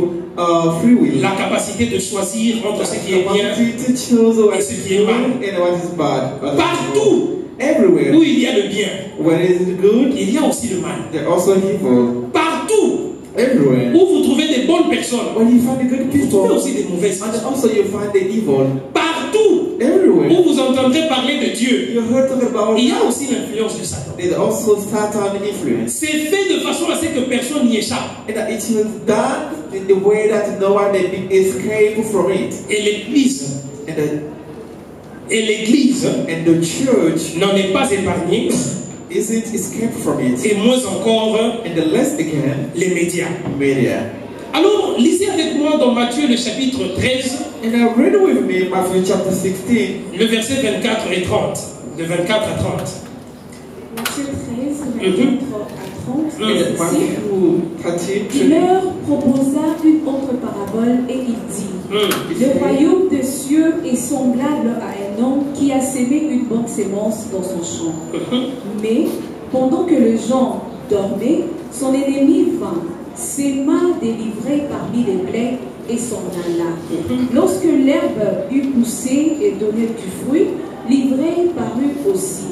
free will. La capacité de choisir entre ce qui est The bien. ability to choose what et is ce qui est good mal. and what is bad. Partout Everywhere. où il y a le bien, Where is it good, il y a aussi le mal. there's also evil. Partout Everywhere. où vous trouvez des bonnes personnes, When you find the good vous trouvez people, aussi des mauvaises and personnes. also you find the evil. Partout Everywhere. où vous entendrez parler de Dieu, You heard talking about il y a aussi l'influence de Satan. there's also Satan influence. C'est fait de façon à ce que personne n'y échappe. And it was done in the way that no one can escape from it. Et l'Église And the church n'en est pas épargnée, isn't escaped from it. et moins encore And the less again, les médias. media. Alors, lisez avec moi dans Matthieu le chapitre 13, And now read with me Matthew chapter 16. le verset 24 et 30. De 24 à 30. Matthieu 13, 24 à 30, Mhm. c'est ici. Matthew 13. Il leur proposa une autre parabole et il dit: Le royaume des cieux est semblable à un homme qui a sémé une bonne sémence dans son champ. Mais pendant que les gens dormaient, son ennemi vint, s'aima délivré parmi les blés et s'en alla. Lorsque l'herbe eut poussé et donné du fruit, l'ivrée parut aussi.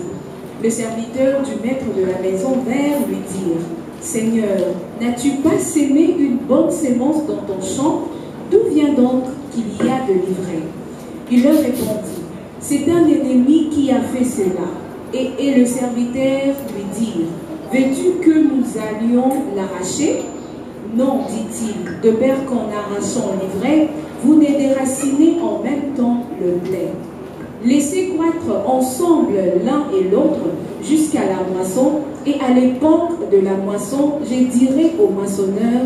Le serviteur du maître de la maison vint lui dire: Seigneur, n'as-tu pas sémé une bonne sémence dans ton champ? D'où vient donc qu'il y a de l'ivraie? Il leur répondit: C'est un ennemi qui a fait cela. Et le serviteur lui dit: Veux-tu que nous allions l'arracher? Non, dit-il, de peur qu'en arrachant l'ivraie, vous ne déracinez en même temps le blé. Laissez croître ensemble l'un et l'autre jusqu'à la moisson, et à l'époque de la moisson, je dirai au moissonneur: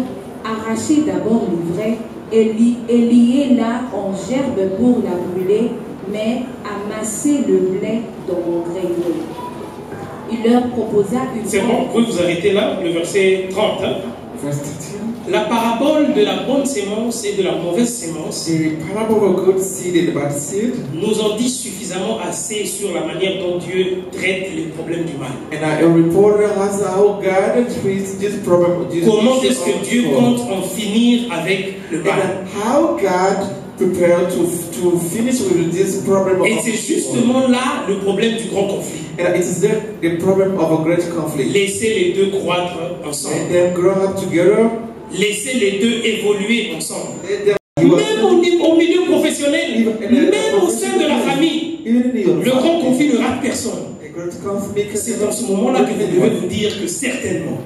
arrachez d'abord l'ivraie et liez-la en gerbe pour la brûler, mais amassez le blé dans mon grenier. Il leur proposa une C'est bon, vous pouvez vous arrêter là, le verset 30. Hein? Verse 13. La parabole de la bonne sémence et de la mauvaise sémence The parable of good seed and bad seed. nous en dit suffisamment assez sur la manière dont Dieu traite les problèmes du mal. And a reporter has how God treats this problem. This Comment issue est-ce que of Dieu evil. compte en finir avec le mal? And how God prepared to finish with this problem of Et c'est justement là le problème du grand conflit. And it is the problem of a great conflict. Laissez les deux croître Let ensemble. them grow up together. Laissez les deux évoluer ensemble. Let them Même au milieu professionnel, même au sein de la famille, le grand conflit ne rate personne. C'est dans ce moment-là que vous devez vous dire que certainement,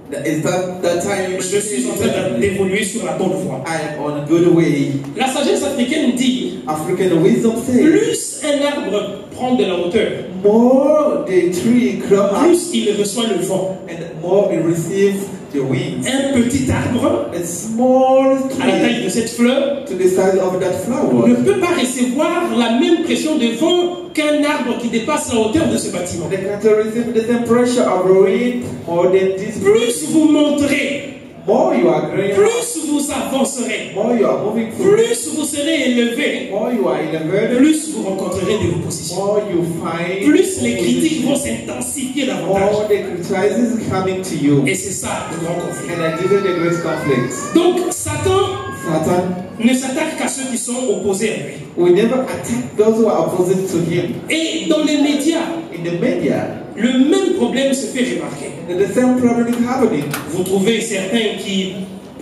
je suis en train d'évoluer sur la bonne voie. I am on a good way. La sagesse africaine dit, African wisdom says, plus un arbre prend de la hauteur, more the tree grow up plus il reçoit le vent. and more it receives the winds. Un petit arbre, A small à la tree taille de cette fleur, to the size of that flower ne peut pas recevoir la même pression de vent qu'un arbre qui dépasse la hauteur de ce bâtiment. they can't receive the same pressure of wind more than this. Plus vous monterez, more you are growing up, plus vous avancerez, more you are moving forward, plus vous serez élevé, more you are elevated, plus vous rencontrerez des oppositions, more you find plus les critiques vont s'intensifier davantage. more the criticism is coming to you. Et c'est ça le grand conflit. And this is the great conflict. Donc Satan Satan ne s'attaque qu'à ceux qui sont opposés à lui. will never attack those who are opposite to him. Et dans les médias, In the media, le même problème se fait remarquer. the same problem is happening. Vous trouvez certains qui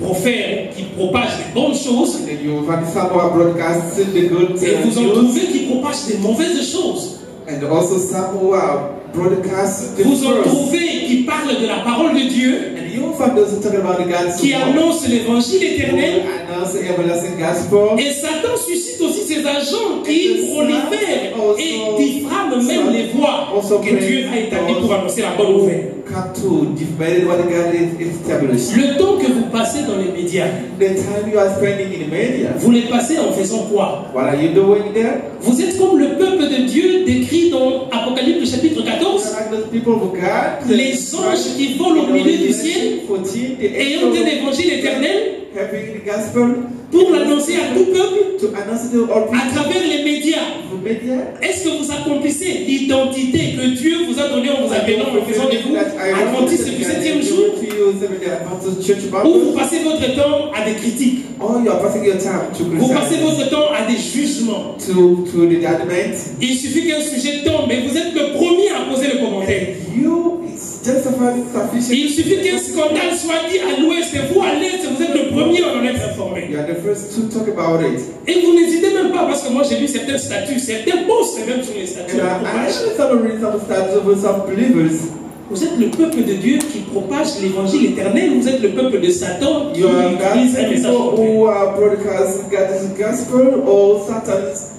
profèrent, qui propagent des bonnes choses, And you find some who are broadcasting the good et vous en news, trouvez qui propagent des mauvaises choses. and also some who are broadcasting the Vous en first. trouvez qui parlent de la parole de Dieu, And you find those who talk about the God's qui word, annoncent l'évangile éternel. who announce the everlasting gospel. Et Satan suscite aussi ses agents qui prolifèrent et diffament même les voies que Dieu a établies pour annoncer la bonne nouvelle. Come to defend what God is established. Le temps que vous passez dans les médias, The time you are spending in the media, vous les passez en faisant quoi? what are you doing there? Vous êtes comme le peuple de Dieu décrit dans Apocalypse chapitre 14. Like those people of God, Les anges qui volent au milieu du ciel, 14, the ayant un angels évangile éternel, having the gospel pour l'annoncer à tout peuple to announce to all à people travers les médias. through media. Est-ce que vous accomplissez l'identité que Dieu vous a donnée en vous appelant, en faisant de vous adventiste du 7e jour? Ou vous passez votre temps à des critiques? Or you are passing your time to Vous passez criticize, votre temps à des jugements? to the judgment. Il suffit qu'un sujet tombe et vous êtes le premier à poser le commentaire. You, it's justified sufficient. Il suffit qu'un scandale soit dit à l'ouest et vous à l'est, vous êtes le premier à en être informé. You are the first to talk about it. Et vous n'hésitez même pas, parce que moi j'ai vu certains statuts, certains postent même sur les statuts. And I understand reading some stats over some believers. Vous êtes le peuple de Dieu qui propage l'évangile éternel, vous êtes le peuple de Satan qui You are utilise un God's message people contraire. who are broadcasting God's gospel or Satan's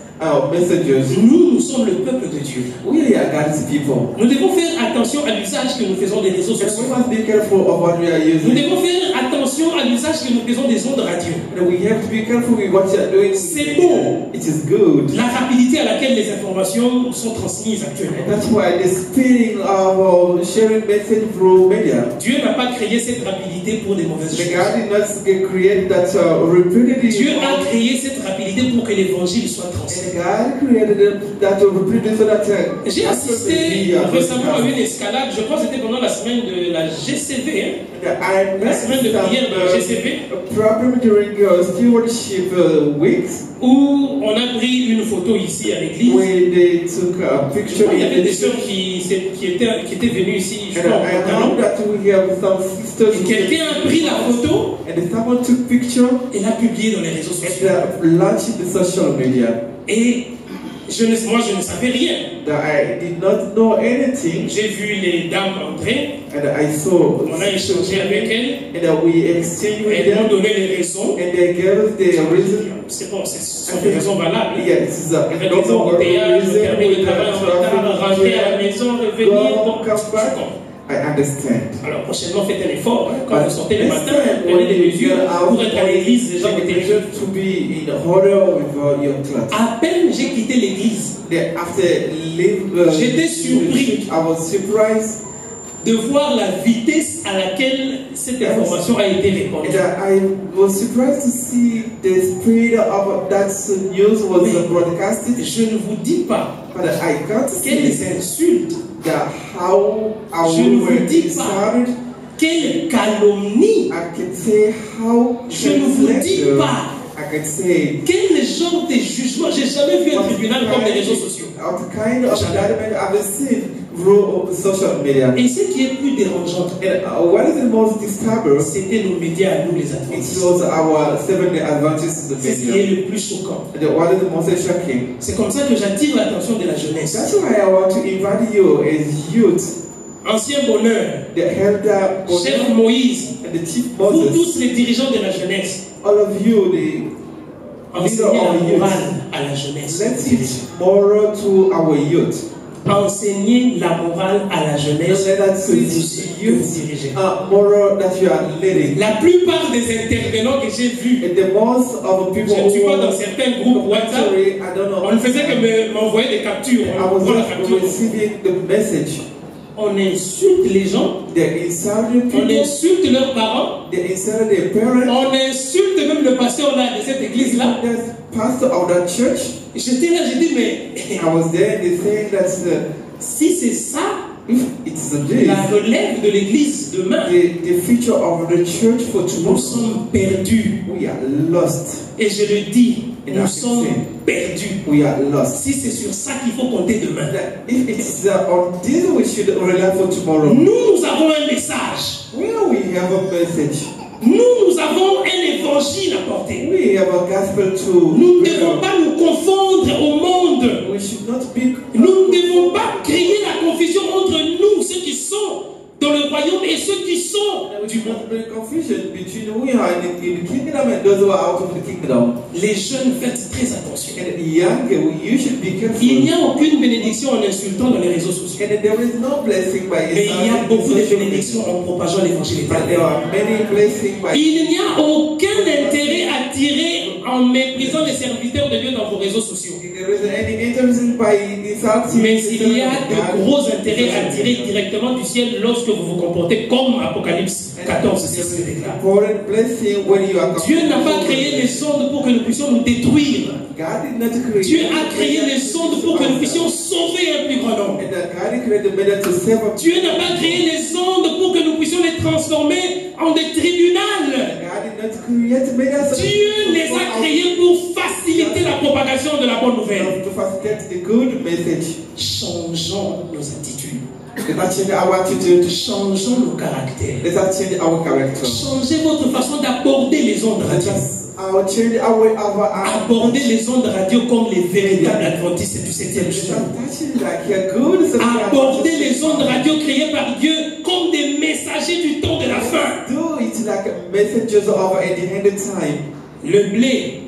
messages. Nous sommes le peuple de Dieu. We are God's people. Nous devons faire attention à l'usage que nous faisons des réseaux And we sociaux. must be careful of what we are Nous using. devons faire attention à l'usage que nous faisons des ondes radio. And we have to be careful with what you are doing. C'est bon. It is good. La rapidité à laquelle les informations sont transmises actuellement. That's why the speeding of sharing message through media. Dieu n'a pas créé cette rapidité pour des mauvaises The choses. God did not create that rapidity. Dieu a créé cette rapidité pour que l'évangile soit transmis. And God created that rapidity so that J'ai assisté récemment à une escalade, je crois que c'était pendant la semaine de la GCV, hein, la semaine de prière de la GCV, problem during stewardship weeks où on a pris une photo ici à l'église. when they took a Je picture crois qu'il y in avait des the sœurs qui étaient venues ici, je and crois, en I pantalon. know that we have some sisters Et quelqu'un a pris la photo and someone took picture et l'a publiée dans les réseaux sociaux. and launched the social media. Et moi, je ne savais rien. That I did not know anything J'ai vu les dames entrer, and I saw on a échangé avec elles, and we exchanged with elles m'ont them donné les raisons. and they gave us the reason. C'est bon, ce sont des raisons valables. Yeah, this is a Avec les embouteillages, le permis de travail en retard, rentrer à la maison, revenir. Donc, je comprends. I understand. Alors prochainement, faites un effort. Hein, quand vous sortez le Next matin, time, prenez when des you mesures get out, pour être à l'église. Les gens take étaient a picture to be in order with your clothes. À peine j'ai quitté l'église, Then after leave, J'étais surpris. I was surprised de voir la vitesse à laquelle cette information a été répandue. and I was surprised to see the speed of that news was broadcasted. Je ne vous dis pas But I can't quelles see insultes, that how our Je ne vous word dis is pas. started. quelles calomnies, I can say how je ne vous dis pas I can say quel genre de jugement. J'ai jamais vu un tribunal comme les réseaux sociaux. of the kind of judgment I've seen through social media. Et ce qui est plus dérangeant, And what is the most disturbing? c'était nos médias à nous les It adventistes. was our Seventh-day Adventists in the C'est ce qui est media. le plus choquant. And what is the most shocking? C'est comme ça que j'attire l'attention de la jeunesse. That's why I want to invite you as youth, Ancien bonheur, the elder chef Bonheur, Moïse, and the chief vous Moses, tous les dirigeants de la jeunesse, all of you, the enseignez la morale à la jeunesse. let's teach moral to our youth. Enseignez la morale à la jeunesse Let que us vous teach youth dirigez. moral that you are leading. La plupart des intervenants que j'ai vus, And the most of the people je ne suis who pas dans certains groupes WhatsApp, actually, I don't know. on ne faisait que m'envoyer des captures. I On was prend la capture. receiving the message. on insulte les gens, They insulted on people. insulte leurs parents, They insulted their parents. on insulte même le pasteur là, de cette église-là. The pastor of that church. J'étais là, j'ai dit, mais I was there. They saying that si c'est ça, if it's a day, la relève de l'église demain, the future of the church for nous tomorrow, sommes perdus. we are lost. Et je le dis, Et nous là, sommes c'est- perdus. We are lost. Si c'est sur ça qu'il faut compter demain. That if it's on this, we should rely for tomorrow. Nous avons un message. Well, we have a message. Nous avons un évangile à porter. We have a gospel to. Nous ne devons pas nous confondre au monde. We should not be. Nous ne devons pas créer la confusion entre nous, ceux qui sont dans le royaume, et ceux qui sont We du should monde. not bring confusion between who we are in the kingdom and those who are out of the kingdom. Les jeunes, faites très attention. And the young, you should be careful. Il n'y a aucune bénédiction en insultant dans les réseaux sociaux. And there is no blessing by Mais il y a beaucoup de social bénédictions media. en propageant l'évangile But there éternel. are many blessings by. Il n'y a aucun intérêt à tirer en méprisant les serviteurs de Dieu dans vos réseaux sociaux. There isn't any interest by insulting. Mais il y a de gros intérêts à tirer directement du ciel lorsque vous vous comportez comme Apocalypse 14, 6 le déclare. Important blessing when you are. Dieu n'a pas créé les ondes pour que nous puissions nous détruire. God did not create. Dieu a créé les ondes pour que nous puissions sauver un plus grand nombre. And God created the metal to save us. Dieu n'a pas créé les ondes pour que nous puissions les transformer en des tribunaux. God did not create metal. Dieu les a créés pour faciliter la propagation de la bonne nouvelle. To facilitate the good message. Changeons nos attitudes. Let us change our attitude. Changeons nos caractères. Let us change our character. Changez votre façon d'aborder les ondes Let radio. us change our way of our. Abordez les ondes radio comme les véritables adventistes du 7e jour. Abordez les ondes radio créées par Dieu comme des messagers du temps de la fin. Do it like messengers of at the end of time. Le blé,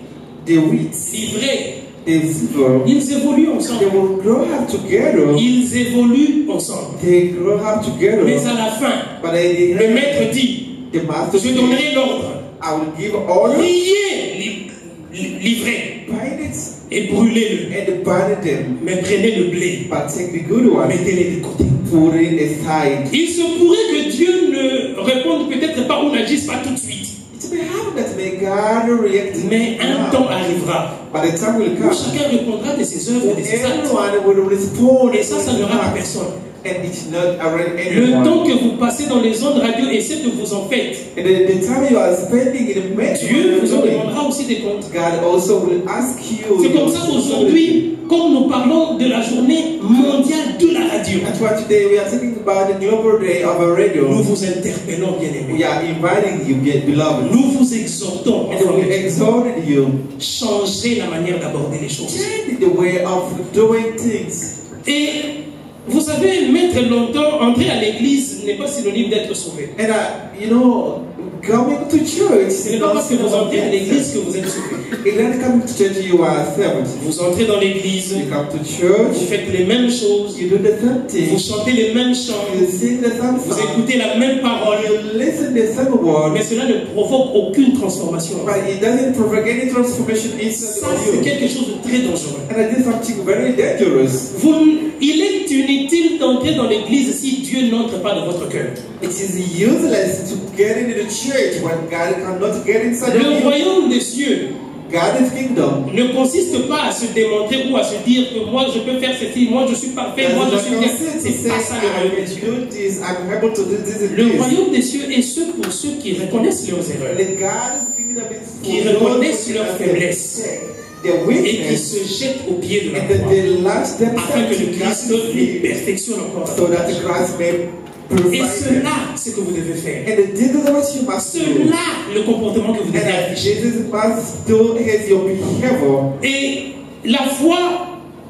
The wheat, l'ivraie, the silver, ils évoluent they ensemble. will grow up together. Ils évoluent ensemble. They grow up together. Mais à la fin, But at the le end, maître dit, the master je says, donnerai l'ordre. I will give order, Liez l'ivraie bind it, et brûlez-le. and bind them. Mais prenez le blé, But take the good one, mettez-les de côté. put it aside. Il se pourrait que Dieu ne réponde peut-être pas ou n'agisse pas tout de suite. It may happen that may God react. Mais un temps arrivera But the time will où come. chacun répondra de ses œuvres et de ses actes. Everyone will respond. Et ça ne rend personne. And it's not around Le anyone. temps que vous passez dans les ondes radio, essayez de vous en faire. And the time you are spending in the Dieu vous en medical, demandera aussi des comptes. God also will ask you. C'est comme ça qu'aujourd'hui, comme nous parlons de la journée mondiale de la radio, That's why today we are talking about the global day of a radio. nous vous interpellons, bien We aimés. are inviting you, beloved. Nous vous exhortons, And we exhorted you. changez la manière d'aborder les choses. Change the way of doing things. Et vous savez, mettre longtemps, entrer à l'église n'est pas synonyme d'être sauvé. And you know, coming to church Ce is n'est pas not parce que vous entrez à l'église que vous êtes sauvé. If you coming to church, you are saved. Vous entrez dans l'église, You come to vous church, faites les mêmes choses, you do the same vous thing. chantez les mêmes chants, You sing the same vous song. écoutez la même parole, You listen the same word. mais cela ne provoque aucune transformation. But it doesn't provoke any transformation inside Ça, of c'est you. quelque chose de très dangereux. And it is something very dangerous. Il est inutile d'entrer dans l'église si Dieu n'entre pas dans votre cœur. It is useless to get into the church when God cannot get inside of Le you. royaume des cieux God's kingdom ne consiste pas à se démontrer ou à se dire que moi je peux faire ceci, moi je suis parfait, moi je suis bien. C'est pas ça le royaume des cieux. do this, I'm able to do this and Le this. royaume des cieux est ce pour ceux qui reconnaissent leurs erreurs The God's kingdom is Qui for those reconnaissent who leur have faiblesse. their et qui weakness, se jettent au pied de la and that croix they launch afin que le themselves Christ to les God perfectionne encore. so that the Christ may Et purify them. cela, c'est ce que vous devez faire. And this is what you must do. Cela, le comportement que vous devez And afficher. this must do is your behavior. Et la foi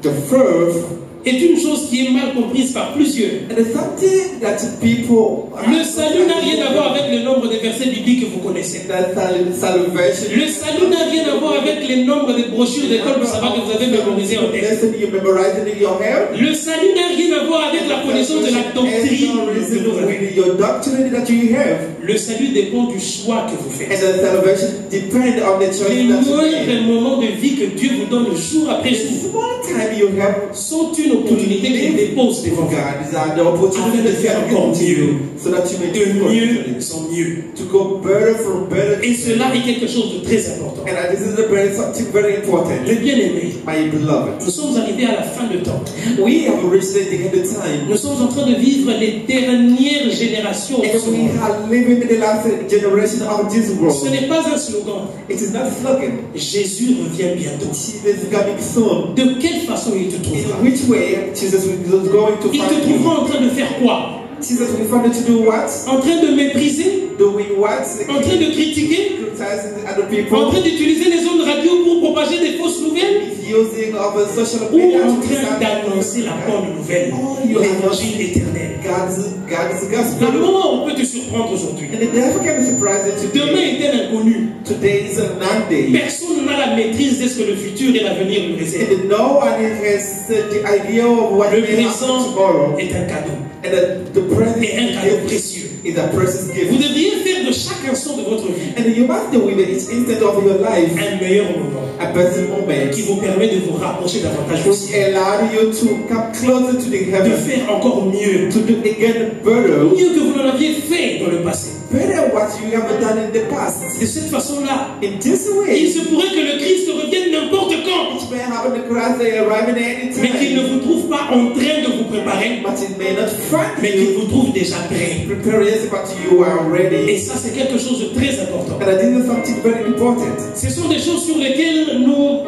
The first, est une chose qui est mal comprise par plusieurs. and it's something that people. Le salut n'a rien à voir avec le nombre de versets bibliques que vous connaissez. That salvation. Le salut n'a rien à voir avec les nombres de brochures d'école de sabbat que vous avez mémorisées en tête. Lesson you memorizing in your head. Le salut n'a rien à voir avec la connaissance de la doctrine que vous avez. With your doctrine that you have. Le salut dépend du choix que vous And faites. the salvation depends on the choice Les that you moindres make. moments de vie que Dieu vous donne jour après The jour small time you have sont une opportunité qu'il dépose devant vous. God, the opportunity Afin de faire encore mieux. so that you may De do mieux en mieux. to go better from better. Et cela est quelque chose de très important. And this is something very important. Les bien-aimés, My beloved, nous sommes arrivés à la fin de temps. we have reached the end of time. Nous sommes en train de vivre les dernières générations de ce And we monde. are living in the last generation of this Ce world. n'est pas un slogan. It is not a slogan. Jésus revient bientôt. Jesus is coming soon. De quelle façon il te In trouvera? which way Jesus is going to Il te find you? trouvera en train de faire quoi? Jesus will find you to do what? En train de mépriser? Doing what? En train de critiquer? Criticizing other En people. train d'utiliser les ondes radio pour propager des fausses nouvelles? Using of social Ou media en to train d'annoncer la bonne nouvelle, l'évangile éternel? God's La gospel. mort peut te surprendre aujourd'hui. And the devil can surprise you Demain today. est un inconnu. Today is a non-day. Personne n'a la maîtrise de ce que le futur et l'avenir nous réservent. And no one has the idea of what Le may happen présent tomorrow. est un cadeau. And the present Et un cadeau gift précieux. is a precious Vous gift. devriez faire de chaque instant de votre vie And you must do with each instant of your life un meilleur moment a best moment qui vous permet de vous rapprocher davantage du which ciel. allow you to come closer to the De heaven, faire encore mieux. to do again better, Mieux que vous n'en aviez fait dans le passé. better what you have done in the past. De cette façon-là, In this il way, se pourrait que le Christ revienne n'importe quand, it may happen to Christ they arrive at any mais qu'il ne time, vous trouve pas en train de vous préparer, but it may not find mais qu'il you vous trouve déjà prêt. prepared, but you are Et ready. ça, c'est quelque chose de très important. And this is something very important. Ce sont des choses sur lesquelles nous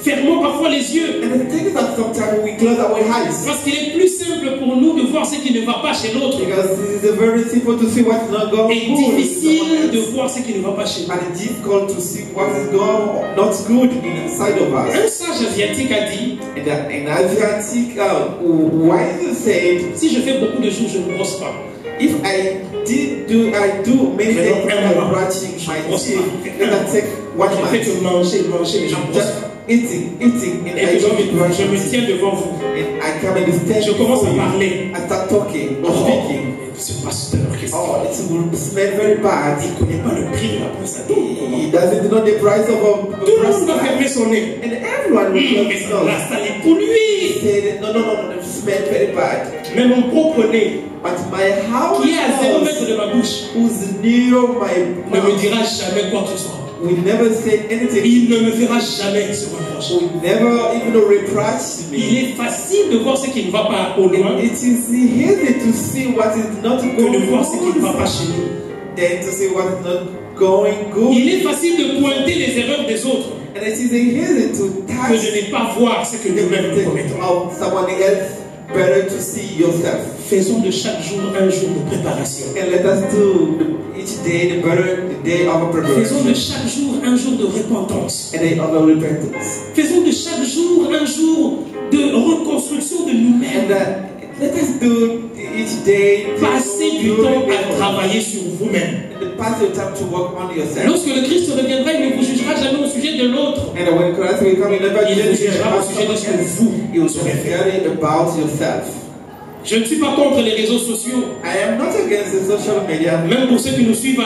fermons parfois les yeux. And the thing is that sometimes we close our eyes Parce qu'il est plus simple pour nous de voir ce qui ne va pas chez l'autre because it is very simple to see what's not going et good. difficile de voir ce qui ne va pas chez nous. And it's difficult to see what is going not good inside of us. Un sage asiatique a dit, And Asiatic, why is it said, si je fais beaucoup de jours, je ne brosse pas. if I do many Mais non, things un like mois. brushing my Brosse teeth, pas. then I take one Je fais month. que manger, mais je ne I'm brosse just pas. eating, and Et I que don't brush je my me teeth. tiens devant vous. And I come and stand Je commence before à you. parler. I start talking or Oh, speaking. ce pasteur, qu'est-ce Oh, qu'il it will smell very bad. ne connaît pas le prix de la brosse à dents. He doesn't know the price of a Tout le monde va brush. fermer son nez. And everyone will close Mais his ça, là, nose. ça est pour He lui. said, no, it smells very bad. Mais mon propre nez, But my house qui est à 0 mètre de ma bouche, who's near my ne me mouth dira jamais quoi que ce soit. will never say anything. Il ne me fera jamais ce reproche. Will never even reproach Il me. est facile de voir ce qui ne va pas au loin It is easy to see what is not que de going voir ce qui ne va pas good chez nous. than to see what is not going good. Il est facile de pointer les erreurs des autres And it is easy to que touch de ne pas voir ce que the nous-mêmes nous mistake commettons. of someone else. Better to see yourself. Faisons de chaque jour un jour de préparation. And let us do each day the day of Faisons de preparation, chaque jour un jour de repentance. a day of repentance. Faisons de chaque jour un jour de reconstruction de nous-mêmes. And let us do each day Passez du temps à travailler sur vous-même. and pass your time to work on yourself. Lorsque le Christ reviendra, il ne vous jugera jamais au sujet de l'autre. And when Christ will come, he never Il vous judge you jugera au about sujet de someone ce que else. vous He will aurez fait. judge about yourself. Je ne suis pas contre les réseaux sociaux, I am not against the social media. même pour ceux qui nous suivent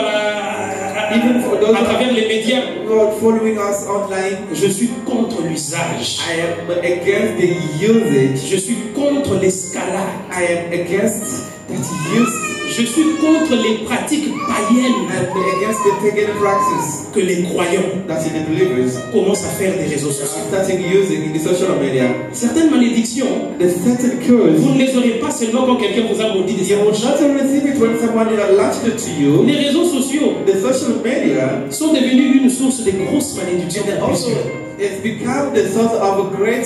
Even for those à travers les médias. who are following us online, Je suis contre l'usage. I am against the usage. Je suis contre l'escalade. I am against that use. Je suis contre les pratiques païennes And against the pagan practice que les croyants that the believers commencent à faire des réseaux are sociaux. starting using in the social media. Certaines malédictions, The certain curse, vous ne les aurez pas seulement quand quelqu'un vous a maudit de you sa will bouche. not receive it when someone latched it to you. Les réseaux sociaux The social media sont devenus une source de grosses malédictions. and also it's become the source of great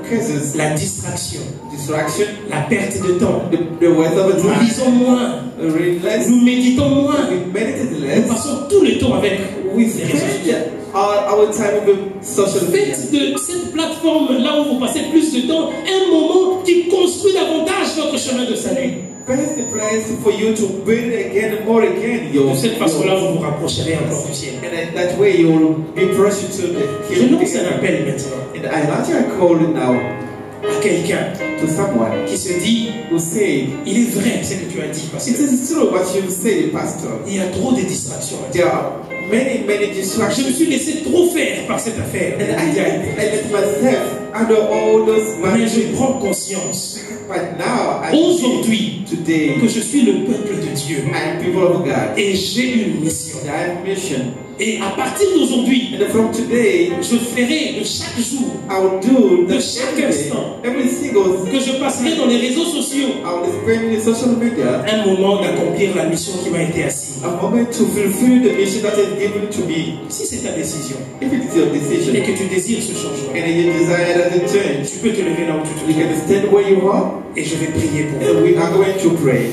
curses, La distraction, distraction, la perte de temps. the waste of Nous time, lisons moins, less, nous méditons moins, we meditate nous less, passons tout le temps avec we les réseaux sociaux. spend our time with social media. Faites de cette plateforme là où vous passez plus de temps un moment qui construit davantage votre chemin de salut. Best place for you to build again and more again De cette façon-là, vous vous rapprocherez encore du ciel. and in that way you will be pressure to the Je lance un appel maintenant. And I launch a call now. à quelqu'un to someone qui se dit, who say, il est vrai ce que tu as dit, parce it que is true what you say, Pastor. il y a trop de distractions. There are many Je me distractions. suis laissé trop faire par cette affaire. And I let myself under all those Mais je mandates. prends conscience But now, aujourd'hui today, que je suis le peuple de Dieu I am people of God. et j'ai une mission. I have a mission. Et à partir d'aujourd'hui, And from today, je ferai de chaque jour, I will do de the chaque every, instant, every single que je passerai dans les réseaux sociaux, I will spend in social media un moment d'accomplir la mission qui m'a été assignée. a moment to fulfill the mission that is given to me. Si c'est ta décision If it is your decision et que tu désires ce changement, and you desire that it change, tu peux te lever là où tu te you trouves can stand where you are et je vais prier pour and toi. we are going to pray.